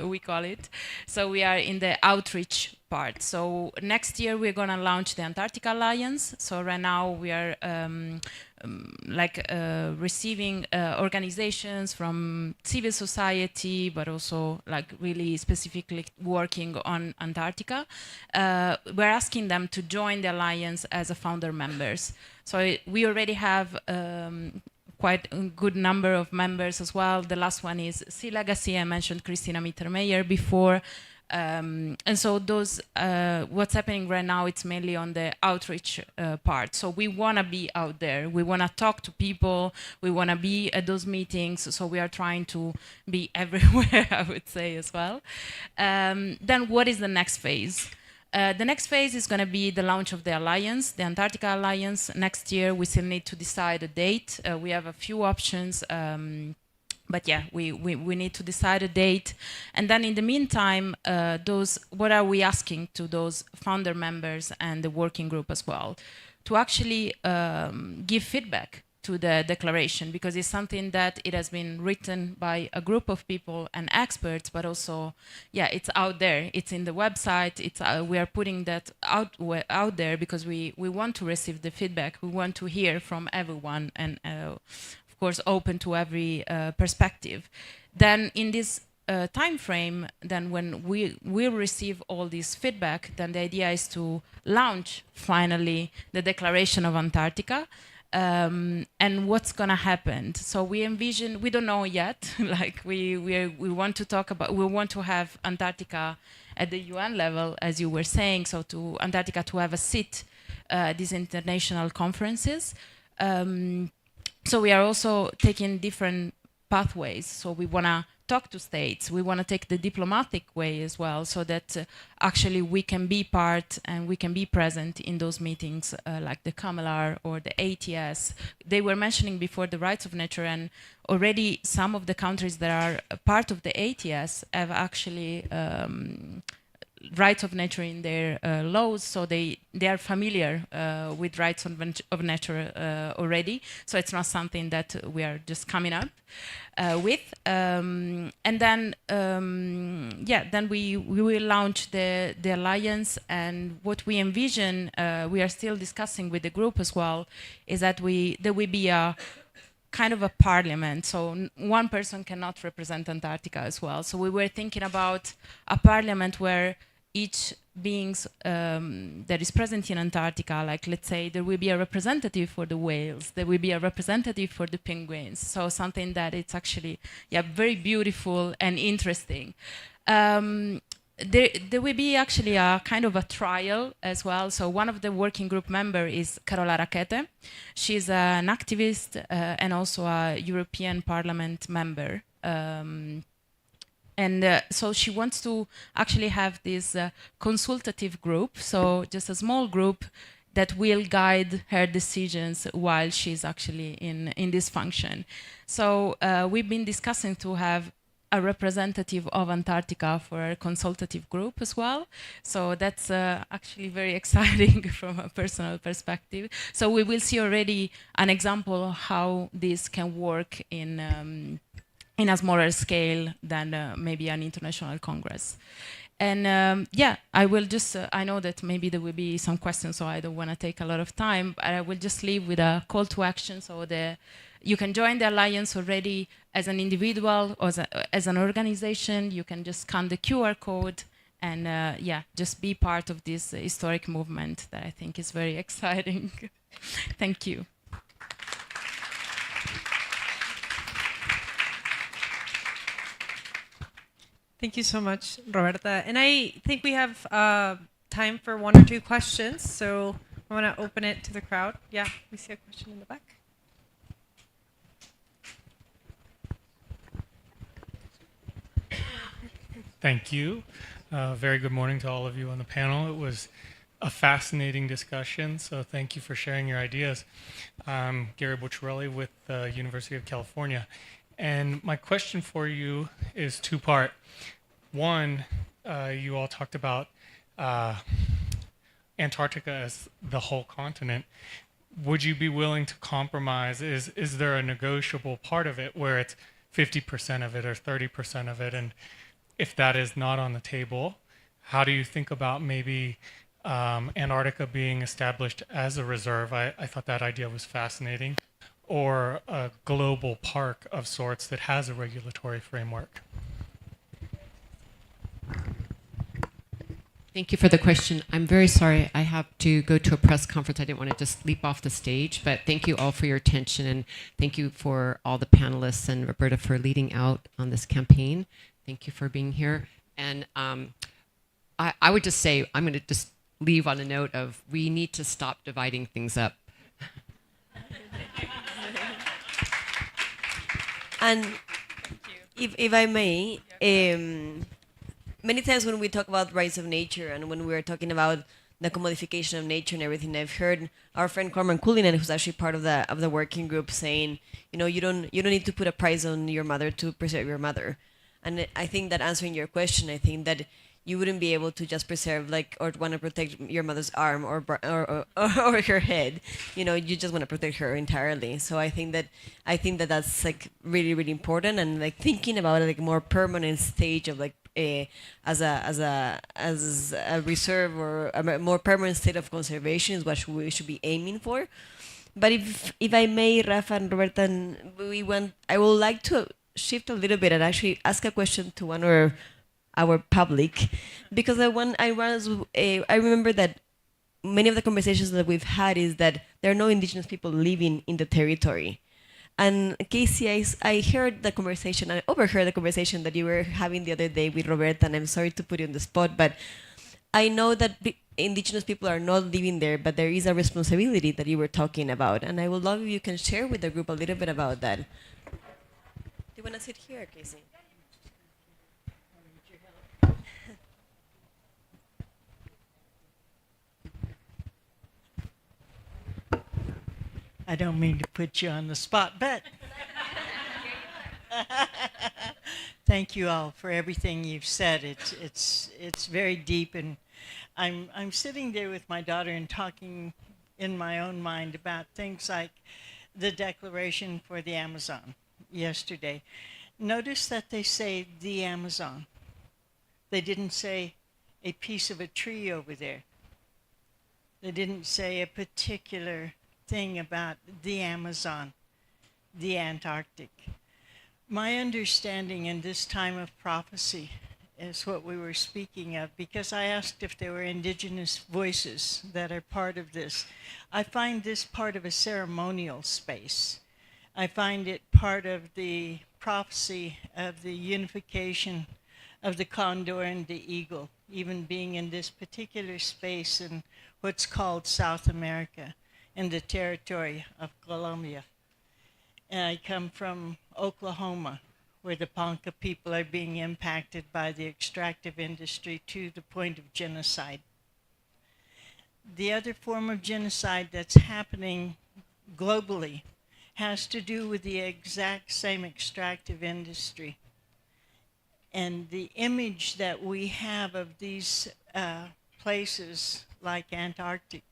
we call it. So we are in the outreach part. So next year we're going to launch the Antarctica Alliance. So right now we are receiving organizations from civil society, but also like really specifically working on Antarctica. We're asking them to join the alliance as a founder members. So we already have quite a good number of members as well. The last one is Sea Legacy. I mentioned Christina Mittermeier before. And so those, what's happening right now, it's mainly on the outreach part. So we want to be out there. We want to talk to people. We want to be at those meetings. So we are trying to be everywhere, I would say, as well. Then what is the next phase? The next phase is going to be the launch of the Alliance, the Antarctica Alliance. Next year, we still need to decide a date. We have a few options, but yeah, we need to decide a date. And then in the meantime, what are we asking to those founder members and the working group as well? To actually give feedback to the declaration, because it's something that it has been written by a group of people and experts, but also, yeah, it's out there. It's in the website. It's we are putting that out there because we want to receive the feedback. We want to hear from everyone, and of course, open to every perspective. Then in this time frame, then when we will receive all this feedback, then the idea is to launch finally the Declaration of Antarctica. And what's gonna happen? So we envision, we don't know yet. Like we want to talk about, we want to have Antarctica at the UN level, as you were saying. So to Antarctica to have a seat these international conferences. So we are also taking different pathways. So we wanna talk to states. We want to take the diplomatic way as well, so that actually we can be part and we can be present in those meetings, like the CAMLR or the ATS. They were mentioning before the rights of nature, and already some of the countries that are a part of the ATS have actually rights of nature in their laws, so they are familiar with rights of nature already. So it's not something that we are just coming up with. And then, then we will launch the alliance. And what we envision, we are still discussing with the group as well, is that there will be a kind of a parliament, so one person cannot represent Antarctica as well. So we were thinking about a parliament where each beings that is present in Antarctica, like let's say there will be a representative for the whales, there will be a representative for the penguins, so something that it's actually very beautiful and interesting. There will be actually a kind of a trial as well. So one of the working group member is Carola Rackete. She's an activist and also a European Parliament member. So she wants to actually have this consultative group, so just a small group that will guide her decisions while she's actually in this function. So we've been discussing to have a representative of Antarctica for a consultative group as well. So that's actually very exciting from a personal perspective. So we will see already an example of how this can work in a smaller scale than maybe an international congress. And I will just, I know that maybe there will be some questions, so I don't want to take a lot of time, but I will just leave with a call to action. So you can join the alliance already as an individual or as an organization. You can just scan the QR code and just be part of this historic movement that I think is very exciting. Thank you. Thank you so much, Roberta. And I think we have time for one or two questions, so I want to open it to the crowd. Yeah, we see a question in the back. Thank you. Very good morning to all of you on the panel. It was a fascinating discussion, so thank you for sharing your ideas. I'm Gary Bocciarelli with the University of California. And my question for you is two-part. One, you all talked about Antarctica as the whole continent. Would you be willing to compromise? Is there a negotiable part of it where it's 50% of it or 30% of it? And if that is not on the table, how do you think about maybe Antarctica being established as a reserve? I thought that idea was fascinating. Or a global park of sorts that has a regulatory framework. Thank you for the question. I'm very sorry. I have to go to a press conference. I didn't want to just leap off the stage, but thank you all for your attention, and thank you for all the panelists and Roberta for leading out on this campaign. Thank you for being here. And I would just say, I'm going to just leave on a note of we need to stop dividing things up. And if I may, many times when we talk about rights of nature and when we're talking about the commodification of nature and everything, I've heard our friend Carmen Cullinan, who's actually part of the working group, saying, you don't need to put a price on your mother to preserve your mother. And I think that answering your question, I think that you wouldn't be able to just preserve or want to protect your mother's arm or her head. You just want to protect her entirely. So I think that that's like really, really important, and like thinking about like a more permanent stage of like as a reserve or a more permanent state of conservation is what we should be aiming for. But if I may, Rafa and Roberta, I would like to shift a little bit and actually ask a question to one of our public, because I remember that many of the conversations that we've had is that there are no indigenous people living in the territory. And Casey, I overheard the conversation that you were having the other day with Roberta, and I'm sorry to put you on the spot, but I know that indigenous people are not living there, but there is a responsibility that you were talking about, and I would love if you can share with the group a little bit about that. Do you want to sit here, Casey? I don't mean to put you on the spot, but thank you all for everything you've said. It's very deep, and I'm sitting there with my daughter and talking in my own mind about things like the declaration for the Amazon yesterday. Notice that they say the Amazon. They didn't say a piece of a tree over there. They didn't say a particular thing about the Amazon, the Antarctic. My understanding in this time of prophecy is what we were speaking of, because I asked if there were indigenous voices that are part of this. I find this part of a ceremonial space. I find it part of the prophecy of the unification of the condor and the eagle, even being in this particular space in what's called South America, in the territory of Colombia. And I come from Oklahoma, where the Ponca people are being impacted by the extractive industry to the point of genocide. The other form of genocide that's happening globally has to do with the exact same extractive industry. And the image that we have of these places like Antarctic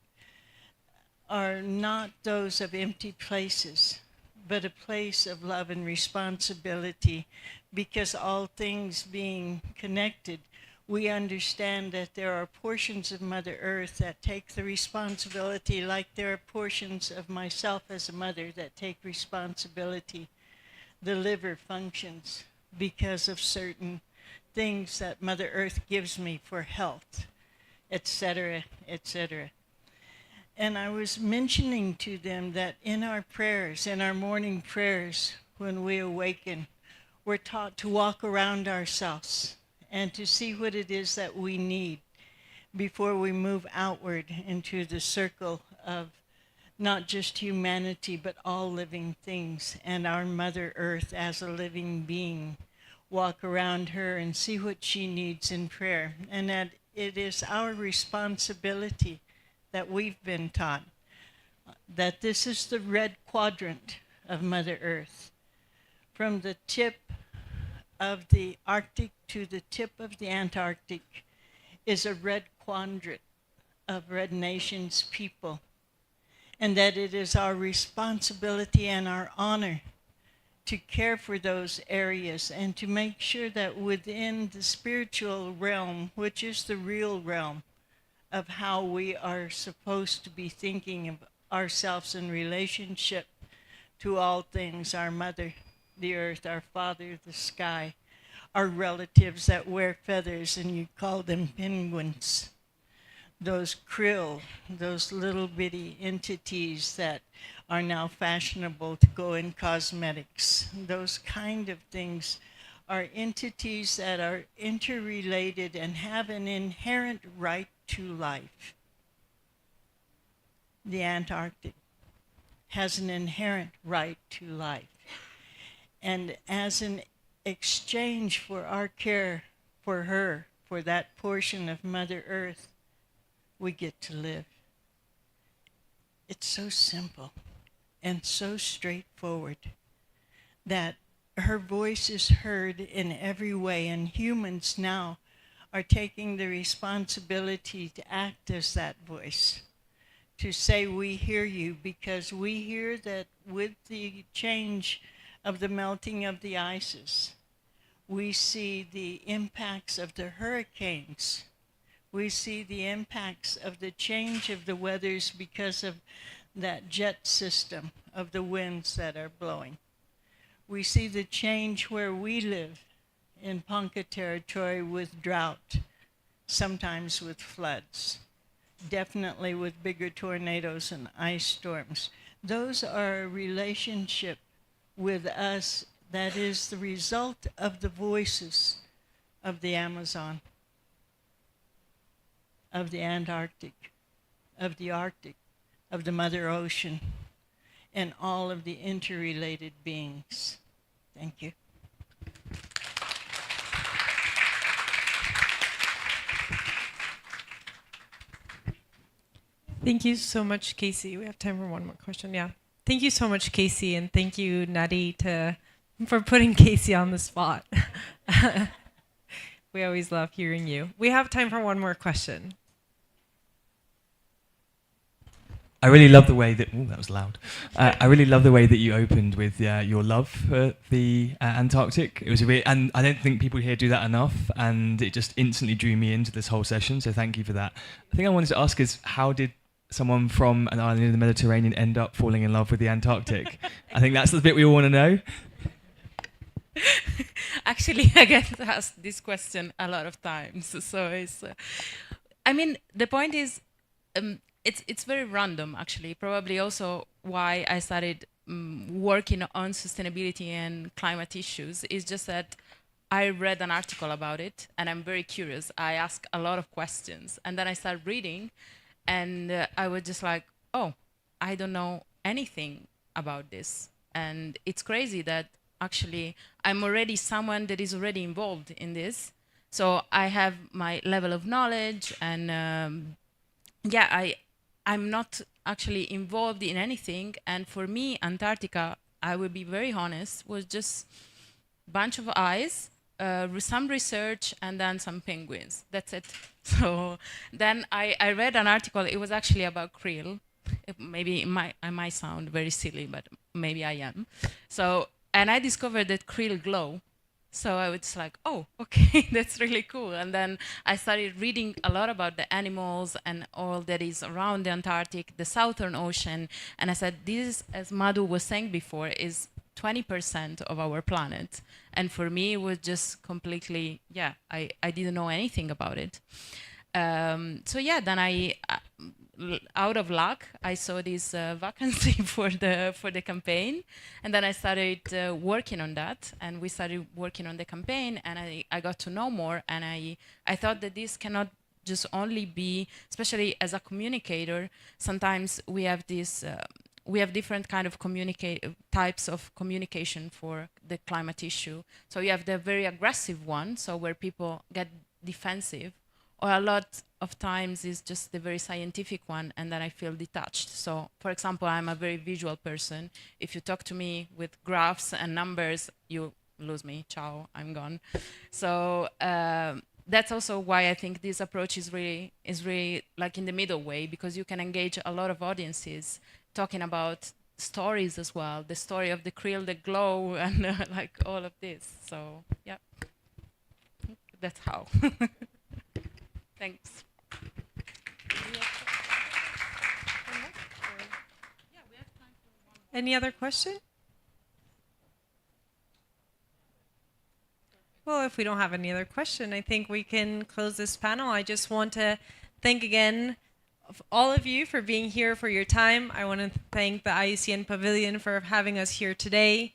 are not those of empty places, but a place of love and responsibility, because all things being connected, we understand that there are portions of Mother Earth that take the responsibility, like there are portions of myself as a mother that take responsibility. The liver functions because of certain things that Mother Earth gives me for health, etc., etc. And I was mentioning to them that in our prayers, in our morning prayers, when we awaken, we're taught to walk around ourselves and to see what it is that we need before we move outward into the circle of not just humanity, but all living things, and our Mother Earth as a living being. Walk around her and see what she needs in prayer. And that it is our responsibility that we've been taught, that this is the red quadrant of Mother Earth. From the tip of the Arctic to the tip of the Antarctic is a red quadrant of Red Nations people. And that it is our responsibility and our honor to care for those areas and to make sure that within the spiritual realm, which is the real realm of how we are supposed to be thinking of ourselves in relationship to all things, our mother, the earth, our father, the sky, our relatives that wear feathers, and you call them penguins, those krill, those little bitty entities that are now fashionable to go in cosmetics. Those kind of things are entities that are interrelated and have an inherent right to life. The Antarctic has an inherent right to life. And as an exchange for our care for her, for that portion of Mother Earth, we get to live. It's so simple and so straightforward that her voice is heard in every way, and humans now are taking the responsibility to act as that voice, to say we hear you, because we hear that with the change of the melting of the ices, we see the impacts of the hurricanes. We see the impacts of the change of the weathers because of that jet system of the winds that are blowing. We see the change where we live in Ponca territory with drought, sometimes with floods, definitely with bigger tornadoes and ice storms. Those are a relationship with us that is the result of the voices of the Amazon, of the Antarctic, of the Arctic, of the Mother Ocean, and all of the interrelated beings. Thank you. Thank you so much, Casey. We have time for one more question. Yeah. Thank you so much, Casey, and thank you, Nadi, to for putting Casey on the spot. We always love hearing you. We have time for one more question. I really love the way that. Oh, that was loud. I really love the way that you opened with your love for the Antarctic. It was and I don't think people here do that enough, and it just instantly drew me into this whole session. So thank you for that. The thing I wanted to ask is, how did someone from an island in the Mediterranean end up falling in love with the Antarctic? I think that's the bit we all want to know. Actually, I get asked this question a lot of times. So it's, I mean, the point is, it's very random, actually. Probably also why I started working on sustainability and climate issues is just that I read an article about it, and I'm very curious. I ask a lot of questions, and then I start reading, and I was just like, oh, I don't know anything about this. And it's crazy that actually I'm already someone that is already involved in this. So I have my level of knowledge, and yeah, I'm not actually involved in anything. And for me, Antarctica, I will be very honest, was just a bunch of eyes, some research, and then some penguins. That's it. So then I read an article. It was actually about krill. Maybe I might sound very silly, but maybe I am. So, and I discovered that krill glow. So I was like, oh, okay, that's really cool. And then I started reading a lot about the animals and all that is around the Antarctic, the Southern Ocean. And I said, this, as Madhu was saying before, is 20% of our planet. And for me, it was just completely, yeah, I didn't know anything about it. So yeah, then out of luck, I saw this vacancy for the campaign, and then I started working on that, and we started working on the campaign, and I got to know more, and I thought that this cannot just only be, especially as a communicator, sometimes we have this we have different kind of types of communication for the climate issue. So you have the very aggressive one, so where people get defensive, or a lot of times is just the very scientific one, and then I feel detached. So, for example, I'm a very visual person. If you talk to me with graphs and numbers, you lose me. Ciao, I'm gone. So that's also why I think this approach is really like in the middle way, because you can engage a lot of audiences talking about stories as well, the story of the krill, the glow, and like all of this. So yeah, that's how. Thanks. Any other question? Well, if we don't have any other question, I think we can close this panel. I just want to thank again all of you for being here, for your time. I want to thank the IUCN Pavilion for having us here today.